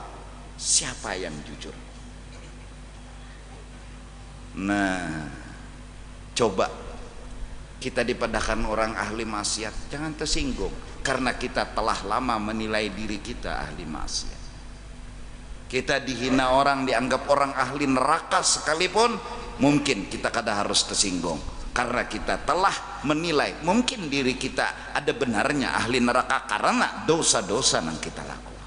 [SPEAKER 1] siapa yang jujur. Nah, coba kita dipadahkan orang ahli maksiat, jangan tersinggung karena kita telah lama menilai diri kita ahli maksiat. Kita dihina orang, dianggap orang ahli neraka sekalipun, mungkin kita kada harus tersinggung karena kita telah menilai mungkin diri kita ada benarnya ahli neraka karena dosa-dosa yang kita lakukan.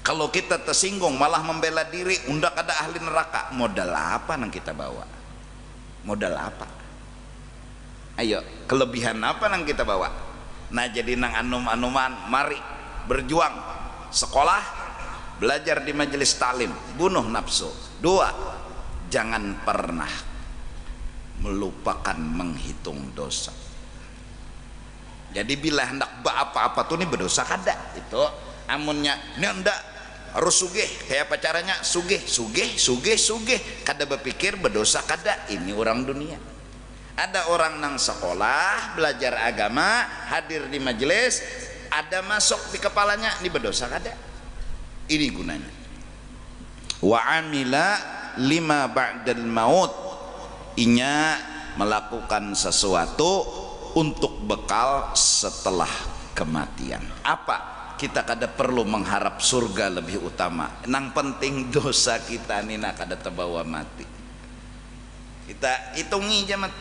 [SPEAKER 1] Kalau kita tersinggung malah membela diri, undak ada ahli neraka, modal apa nang kita bawa? Modal apa? Ayo, kelebihan apa nang kita bawa? Nah, jadi nang anum-anuman, mari berjuang, sekolah, belajar di majelis taklim, bunuh nafsu. 2, jangan pernah melupakan menghitung dosa. Jadi bila hendak apa-apa tuh nih berdosa kada itu amunnya ini hendak harus sugih, kayak apa caranya? Sugih kada berpikir berdosa kada. Ini orang dunia. Ada orang nang sekolah belajar agama, hadir di majelis, ada masuk di kepalanya ini berdosa kada. Ini gunanya. Wa amila lima ba'dal maut, inya melakukan sesuatu untuk bekal setelah kematian. Apa? Kita kada perlu mengharap surga lebih utama, nang penting dosa kita nih nak kada terbawa mati. Kita hitungi jamat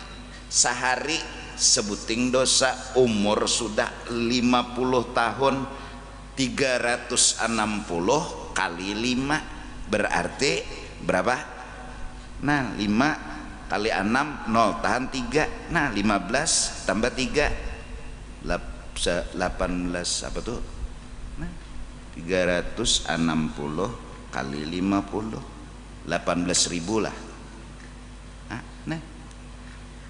[SPEAKER 1] sehari sebuting dosa, umur sudah 50 tahun, 360 kali 5 berarti berapa? Nah, 5 kali 6 0 tahan 3, nah 15 tambah 3 18 apa tuh? 360 kali 50 18.000 lah. Nah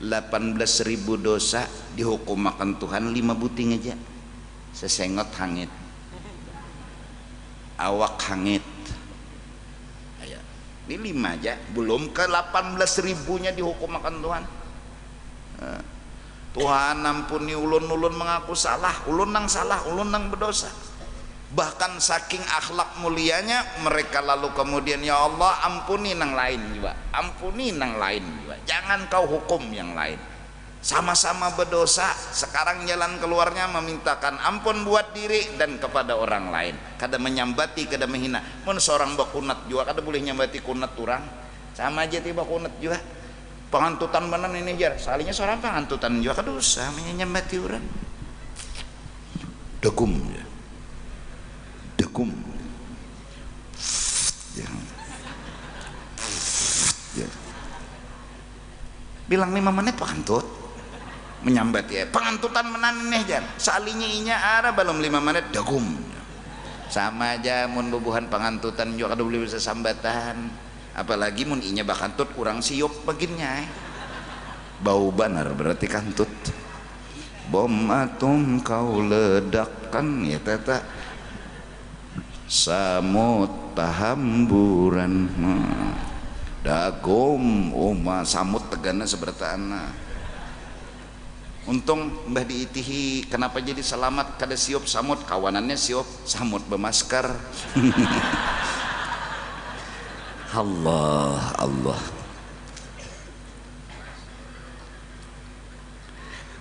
[SPEAKER 1] 18.000 dosa dihukum makan Tuhan 5 buting aja, sesengot hangit, awak hangit. Ayo, ini 5 aja, belum ke 18.000-nya dihukum makan Tuhan. Tuhan ampuni ulun mengaku salah, ulun nang berdosa. Bahkan saking akhlak mulianya mereka lalu kemudian, ya Allah ampuni nang lain juga, ampuni nang lain juga, jangan kau hukum yang lain. Sama-sama berdosa, sekarang jalan keluarnya memintakan ampun buat diri dan kepada orang lain. Kada menyambati, kada menghina. Mun seorang bakunat juga kada boleh nyambati kunat orang, sama aja tiba kunat juga. Pengantutan benan ini jar, salinya seorang pengantutan juga kada usah menyambati orang. Degum ya. Degum ya. Ya. Bilang 5 menit pengantut menyambat ya, pengantutan menan nih jan salinya inya ada belum 5 menit degum. Sama aja mun bubuhan pengantutan juga kada boleh bisa sambatan, apalagi mun inya bakantut kurang siup baginnya bau banar berarti kantut. Bom atom kau ledakkan ya tata samut tahamburan dagom oma samut tegana sebertana. Untung mbah diitihi kenapa jadi selamat kada siup samut, kawanannya siup samut bermasker. Allah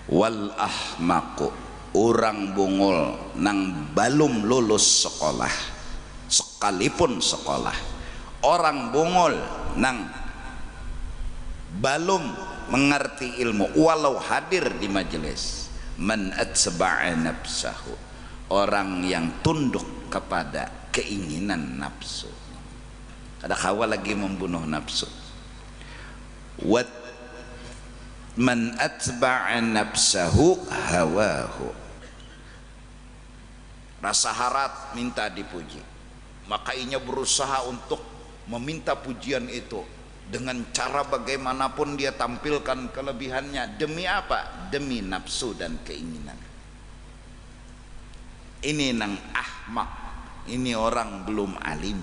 [SPEAKER 1] wal ahmaqu, orang bungul nang balum lulus sekolah sekalipun sekolah, orang bungul nang balum mengerti ilmu walau hadir di majelis, man atsba'a nafsahu, orang yang tunduk kepada keinginan nafsu, kada kawa lagi membunuh nafsu. Wat man atba'a nafsahu hawahu, rasa harat minta dipuji, maka inya berusaha untuk meminta pujian itu dengan cara bagaimanapun dia tampilkan kelebihannya. Demi apa? Demi nafsu dan keinginan. Ini nang ahmak, ini orang belum alim,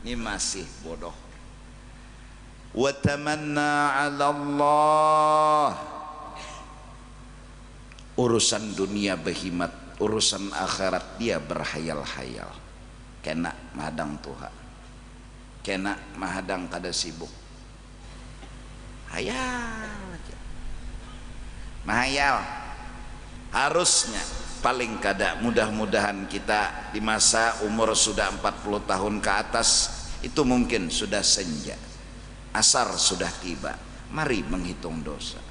[SPEAKER 1] ini masih bodoh. Wa tamanna 'ala Allah, urusan dunia behimat, urusan akhirat dia berhayal-hayal. Kena mahadang Tuhan, kena mahadang kada sibuk, hayal aja, mahayal. Harusnya paling kada, mudah-mudahan kita di masa umur sudah 40 tahun ke atas itu mungkin sudah senja, asar sudah tiba, mari menghitung dosa.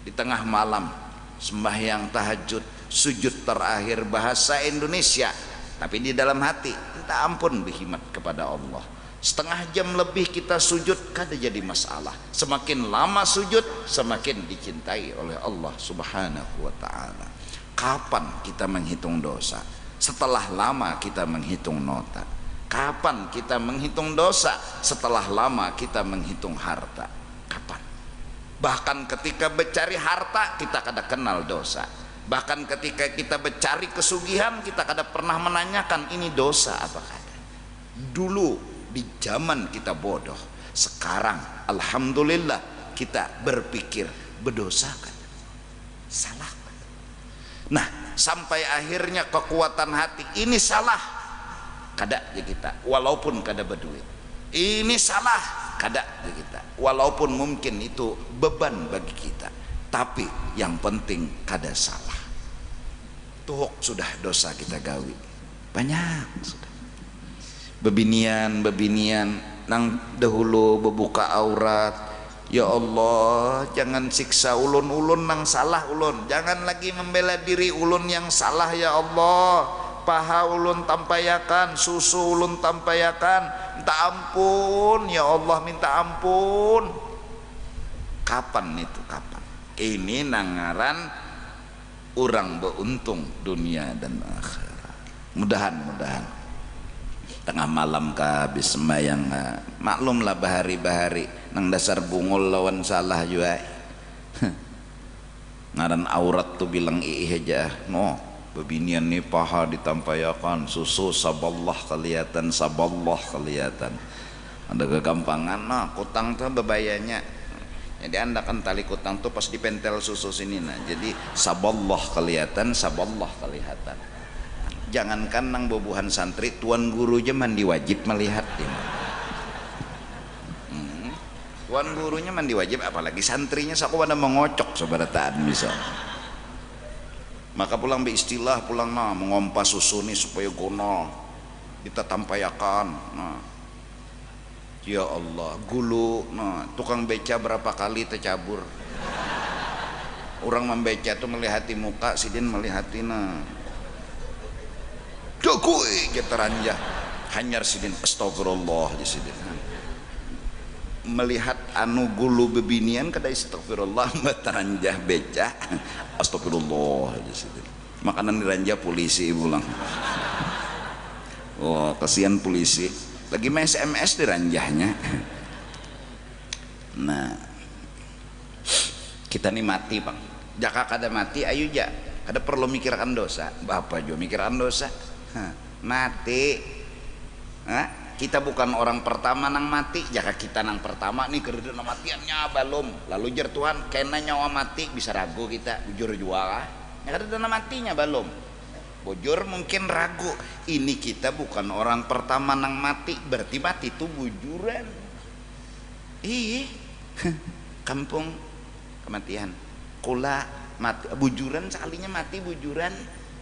[SPEAKER 1] Di tengah malam sembahyang tahajud, sujud terakhir bahasa Indonesia, tapi di dalam hati minta ampun berkhidmat kepada Allah. Setengah jam lebih kita sujud kada jadi masalah. Semakin lama sujud semakin dicintai oleh Allah Subhanahu wa taala. Kapan kita menghitung dosa? Setelah lama kita menghitung nota. Kapan kita menghitung dosa? Setelah lama kita menghitung harta. Kapan? Bahkan ketika mencari harta kita kada kenal dosa. Bahkan ketika kita mencari kesugihan kita kada pernah menanyakan ini dosa apa kada. Dulu di zaman kita bodoh, sekarang alhamdulillah kita berpikir berdosa kan, salah kan. Nah sampai akhirnya kekuatan hati ini salah kada ya kita, walaupun kada berduit. Ini salah kada ya kita, walaupun mungkin itu beban bagi kita, tapi yang penting kada salah. Tuhuk sudah dosa kita gawi banyak sudah. Bebinian nang dahulu berbuka aurat, ya Allah jangan siksa ulun nang salah ulun, jangan lagi membela diri ulun yang salah ya Allah, paha ulun tampayakan, susu ulun tampayakan, minta ampun ya Allah, minta ampun. Kapan itu kapan? Ini nangaran orang beruntung dunia dan akhirat. Mudahan tengah malam ka habis sembahyang, maklum lah bahari nang dasar bungul lawan salah juga. Ngaran aurat tuh bilang aja no, bebinian nih paha ditampayakan, susu saballah kelihatan, ada kegampangan. Nah kutang tuh bebayanya, jadi anda kan tali kutang tuh pas dipentel susu sini, nah jadi saballah kelihatan. Jangankan nang bobuhan santri, tuan guru aja mandi wajib melihat ya. Tuan gurunya mandi wajib, apalagi santrinya saku pada mengocok sebarataan bisa. Maka pulang beristilah, pulang mengompas susu nih supaya gono kita tampayakan. Nah, ya Allah, gulu, tukang beca berapa kali tercabur. Orang membeca tuh melihati muka, sidin melihati Dogui kita ranjah hanyar sidin astagfirullah di sidin. Melihat anu gulu bebinian kada astagfirullah mataranjah beca astagfirullah di sidin. Makanan diranjah polisi pulang. Oh kasihan polisi lagi main SMS diranjahnya. Nah kita nih mati bang, jaka kada mati ayo ja kada perlu mikirkan dosa. Bapak juga mikirkan dosa. Mati, kita bukan orang pertama nang mati, jaka kita nang pertama nih kerja matiannya belum, lalu jer Tuhan kena nyawa mati bisa ragu kita bujur jual kerja matinya belum, bujur mungkin ragu, ini kita bukan orang pertama nang mati, berarti mati itu bujuran. Kampung kematian kula mati bujuran, sekalinya mati bujuran.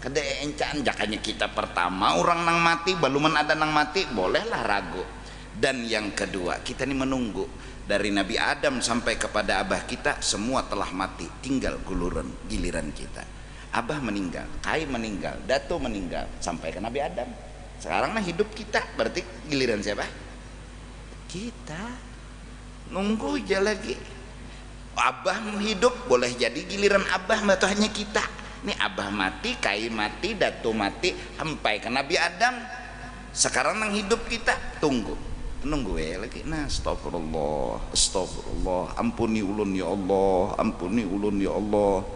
[SPEAKER 1] Kada encaan jakanya kita pertama orang nang mati, baluman ada nang mati bolehlah ragu. Dan yang kedua kita ini menunggu dari Nabi Adam sampai kepada abah kita semua telah mati, tinggal giliran kita. Abah meninggal, Kai meninggal, Dato meninggal, sampai ke Nabi Adam. Sekarang hidup kita, berarti giliran siapa? Kita. Nunggu aja lagi. Abah hidup boleh jadi giliran abah, atau hanya kita. Ini abah mati, Kai mati, Dato mati, sampai ke Nabi Adam. Sekarang nang hidup kita nunggu lagi. Nah astagfirullah, ampuni ulun ya Allah, ampuni ulun ya Allah.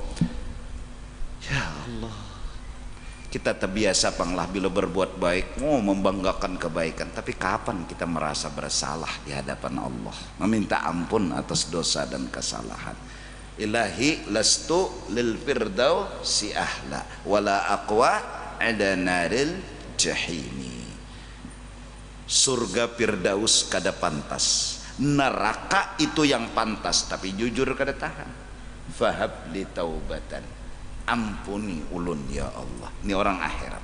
[SPEAKER 1] Ya Allah, kita terbiasa panglah bila berbuat baik, membanggakan kebaikan, tapi kapan kita merasa bersalah di hadapan Allah, meminta ampun atas dosa dan kesalahan. Ilahi lastu lil firdausi ahla wala aqwa ada naril jahimi. Surga firdaus kada pantas, neraka itu yang pantas, tapi jujur kada tahan. Fahab li taubatan, ampuni ulun ya Allah. Ini orang akhirat,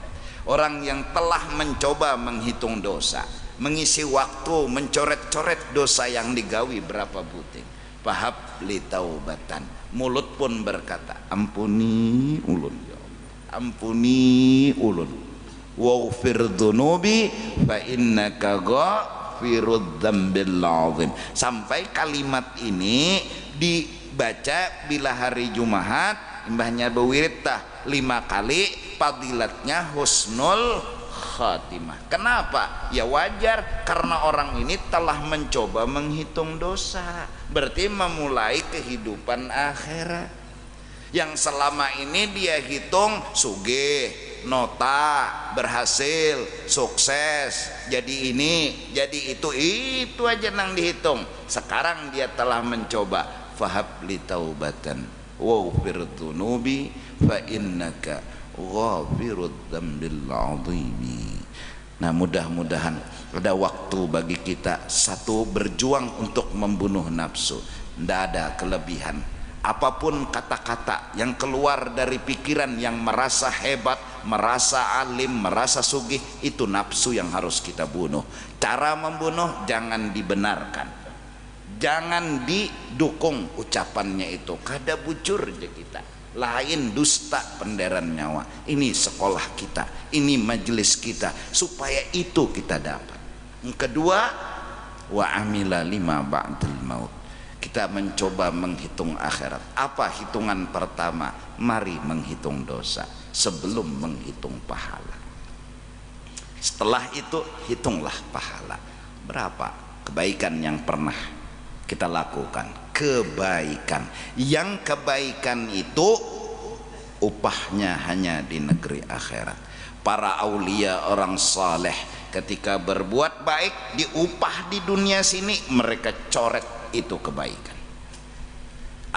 [SPEAKER 1] orang yang telah mencoba menghitung dosa, mengisi waktu mencoret-coret dosa yang digawi berapa buting. Fahab li taubatan, mulut pun berkata ampuni ulun ya Allah, ampuni ulun. waghfir dzunubi fa innaka ghafirudz dzambil azim. Sampai kalimat ini dibaca bila hari Jumat, imbahnya bewirid 5 kali, fadilatnya husnul khatimah. Kenapa? Ya wajar, karena orang ini telah mencoba menghitung dosa, berarti memulai kehidupan akhirat yang selama ini dia hitung sugih, nota, berhasil, sukses, jadi ini, jadi itu aja nang dihitung. Sekarang dia telah mencoba, fahabli taubatan waghfir dzunubi fa innaka ghafirudz dzambil azim. Nah, mudah-mudahan ada waktu bagi kita satu berjuang untuk membunuh nafsu. Tidak ada kelebihan. Apapun kata-kata yang keluar dari pikiran yang merasa hebat, merasa alim, merasa sugih, itu nafsu yang harus kita bunuh. Cara membunuh jangan dibenarkan, jangan didukung ucapannya itu. Kada bujur aja kita, lain dusta penderan nyawa. Ini sekolah kita, ini majelis kita, supaya itu kita dapat. Yang kedua, wa amila lima ba'dal maut. Kita mencoba menghitung akhirat. Apa hitungan pertama? Mari menghitung dosa sebelum menghitung pahala. Setelah itu hitunglah pahala. Berapa kebaikan yang pernah kita lakukan? Kebaikan. Yang kebaikan itu upahnya hanya di negeri akhirat. Para aulia, orang saleh, ketika berbuat baik diupah di dunia sini, mereka coret itu kebaikan.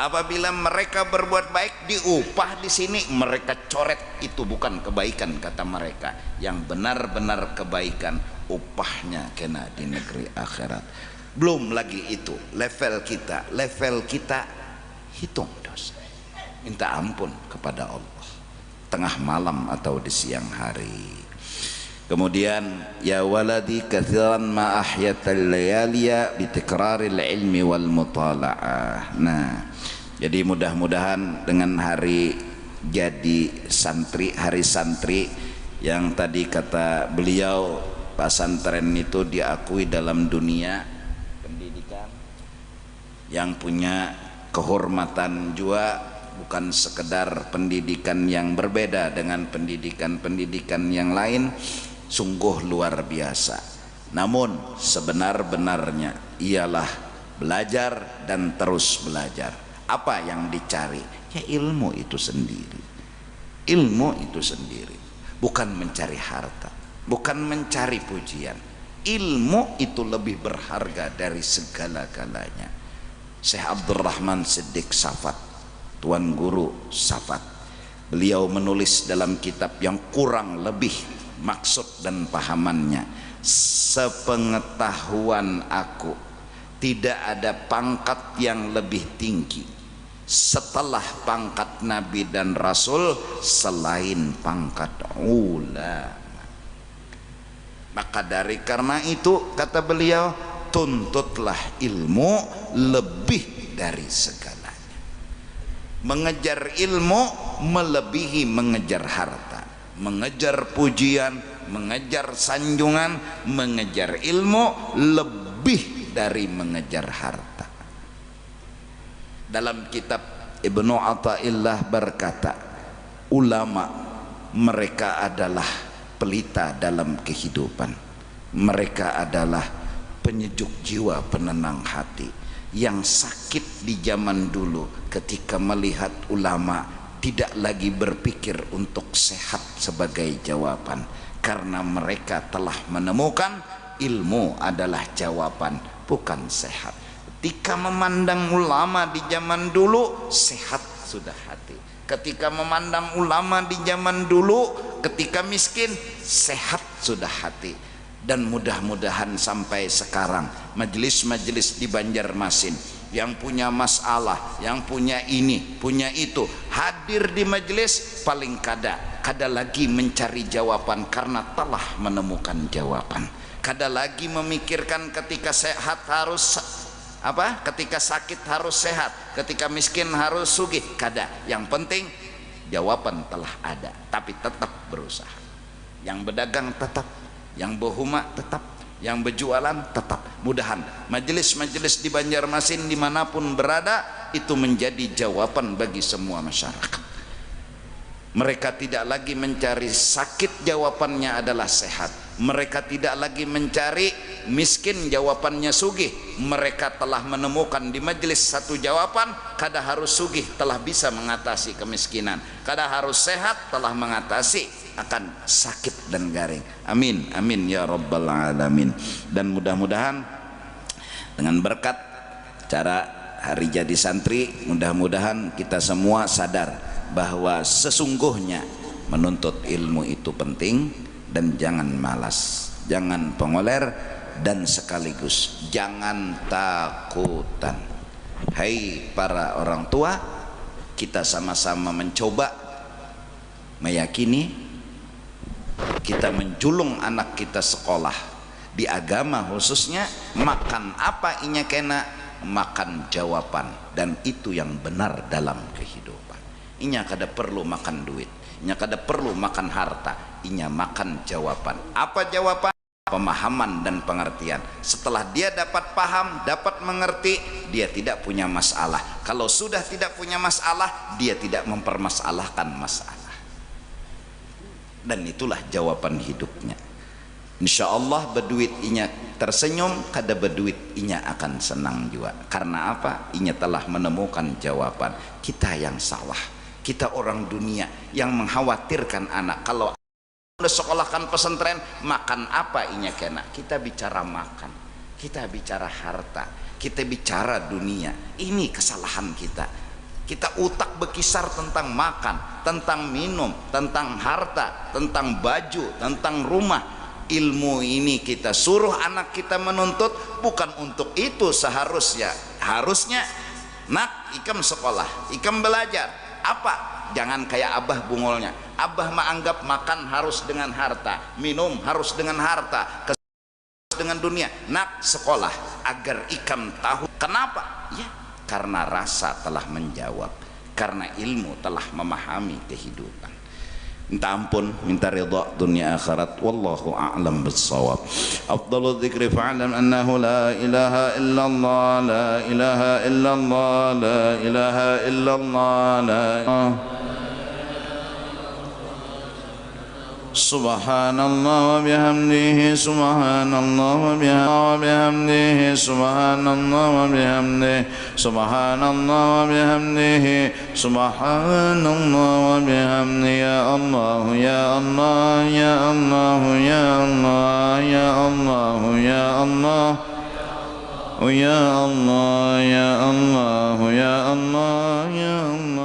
[SPEAKER 1] Apabila mereka berbuat baik diupah di sini, mereka coret itu bukan kebaikan, kata mereka. Yang benar-benar kebaikan upahnya kena di negeri akhirat. Belum lagi itu level kita hitung dosa, minta ampun kepada Allah tengah malam atau di siang hari. Kemudian ya waladi katsiran ma ahyatal layaliya bi tikraril ilmi wal mutala'ah. Nah, jadi mudah-mudahan dengan hari jadi santri, hari santri yang tadi kata beliau pesantren itu diakui dalam dunia pendidikan, yang punya kehormatan juga, bukan sekedar pendidikan yang berbeda dengan pendidikan-pendidikan yang lain. Sungguh luar biasa. Namun sebenar-benarnya ialah belajar dan terus belajar. Apa yang dicari? Ya ilmu itu sendiri. Ilmu itu sendiri. Bukan mencari harta, bukan mencari pujian. Ilmu itu lebih berharga dari segala-galanya. Syekh Abdurrahman Siddiq Safat, Tuan Guru Safat, beliau menulis dalam kitab yang kurang lebih maksud dan pahamannya, sepengetahuan aku tidak ada pangkat yang lebih tinggi setelah pangkat Nabi dan Rasul selain pangkat ulama. Maka dari karena itu kata beliau, tuntutlah ilmu lebih dari segalanya. Mengejar ilmu melebihi mengejar harta, mengejar pujian, mengejar sanjungan. Mengejar ilmu lebih dari mengejar harta. Dalam kitab Ibnu Athaillah berkata, ulama mereka adalah pelita dalam kehidupan. Mereka adalah penyejuk jiwa, penenang hati. Yang sakit di zaman dulu ketika melihat ulama tidak lagi berpikir untuk sehat sebagai jawaban, karena mereka telah menemukan ilmu adalah jawaban, bukan sehat. Ketika memandang ulama di zaman dulu, sehat sudah hati. Ketika memandang ulama di zaman dulu, ketika miskin, sehat sudah hati. Dan mudah-mudahan sampai sekarang majelis-majelis di Banjarmasin yang punya masalah, yang punya ini, punya itu, hadir di majelis paling kada lagi mencari jawaban karena telah menemukan jawaban. Kada lagi memikirkan ketika sehat harus apa, ketika sakit harus sehat, ketika miskin harus sugih, kada. Yang penting jawaban telah ada, tapi tetap berusaha. yang berdagang tetap, yang berhuma tetap, yang berjualan tetap. Mudahan majelis-majelis di Banjarmasin dimanapun berada itu menjadi jawaban bagi semua masyarakat. Mereka tidak lagi mencari sakit, jawabannya adalah sehat. Mereka tidak lagi mencari miskin, jawabannya sugih. Mereka telah menemukan di majelis satu jawaban, kada harus sugih telah bisa mengatasi kemiskinan, kada harus sehat telah mengatasi akan sakit dan garing. Amin, amin ya rabbal alamin. Dan mudah-mudahan dengan berkat cara hari jadi santri, mudah-mudahan kita semua sadar bahwa sesungguhnya menuntut ilmu itu penting, dan jangan malas, jangan pengoler, dan sekaligus jangan takutan. Hai para orang tua, kita sama-sama mencoba meyakini, kita menjulung anak kita sekolah di agama khususnya, makan apa inya kena, makan jawaban, dan itu yang benar dalam kehidupan. Inya kada perlu makan duit, inya kada perlu makan harta, inya makan jawaban. Apa jawaban? Pemahaman dan pengertian. Setelah dia dapat paham, dapat mengerti, dia tidak punya masalah. Kalau sudah tidak punya masalah, dia tidak mempermasalahkan masalah. Dan itulah jawaban hidupnya. Insya Allah berduit inya tersenyum, kada berduit inya akan senang juga. Karena apa? Inya telah menemukan jawaban. Kita yang salah, kita orang dunia yang mengkhawatirkan anak. Kalau udah sekolahkan pesantren, makan apa inya kena. Kita bicara makan, kita bicara harta, kita bicara dunia. Ini kesalahan kita. Kita utak berkisar tentang makan, tentang minum, tentang harta, tentang baju, tentang rumah. Ilmu ini kita suruh anak kita menuntut, bukan untuk itu seharusnya. Harusnya nak ikam sekolah, ikam belajar. Apa? Jangan kayak abah bungolnya. Abah menganggap makan harus dengan harta, minum harus dengan harta, dengan dunia. Nak sekolah agar ikam tahu. Kenapa? Ya, karena rasa telah menjawab, karena ilmu telah memahami kehidupan. Minta ampun, minta ridha dunia akhirat. Wallahu a'lam bissawab. Afdalul dzikri fa'lam annahu la ilaha illallah, la ilaha illallah, la ilaha illallah, la Subhanallah wa bihamdihi, subhanallah wa bihamdihi, subhanallah wa bihamdihi, subhanallah wa bihamdihi, subhanallah wa bihamdihi. Ya Allah, ya Allah, ya Allah, ya Allah, ya Allah, ya Allah, ya Allah, ya Allah, ya Allah, ya Allah.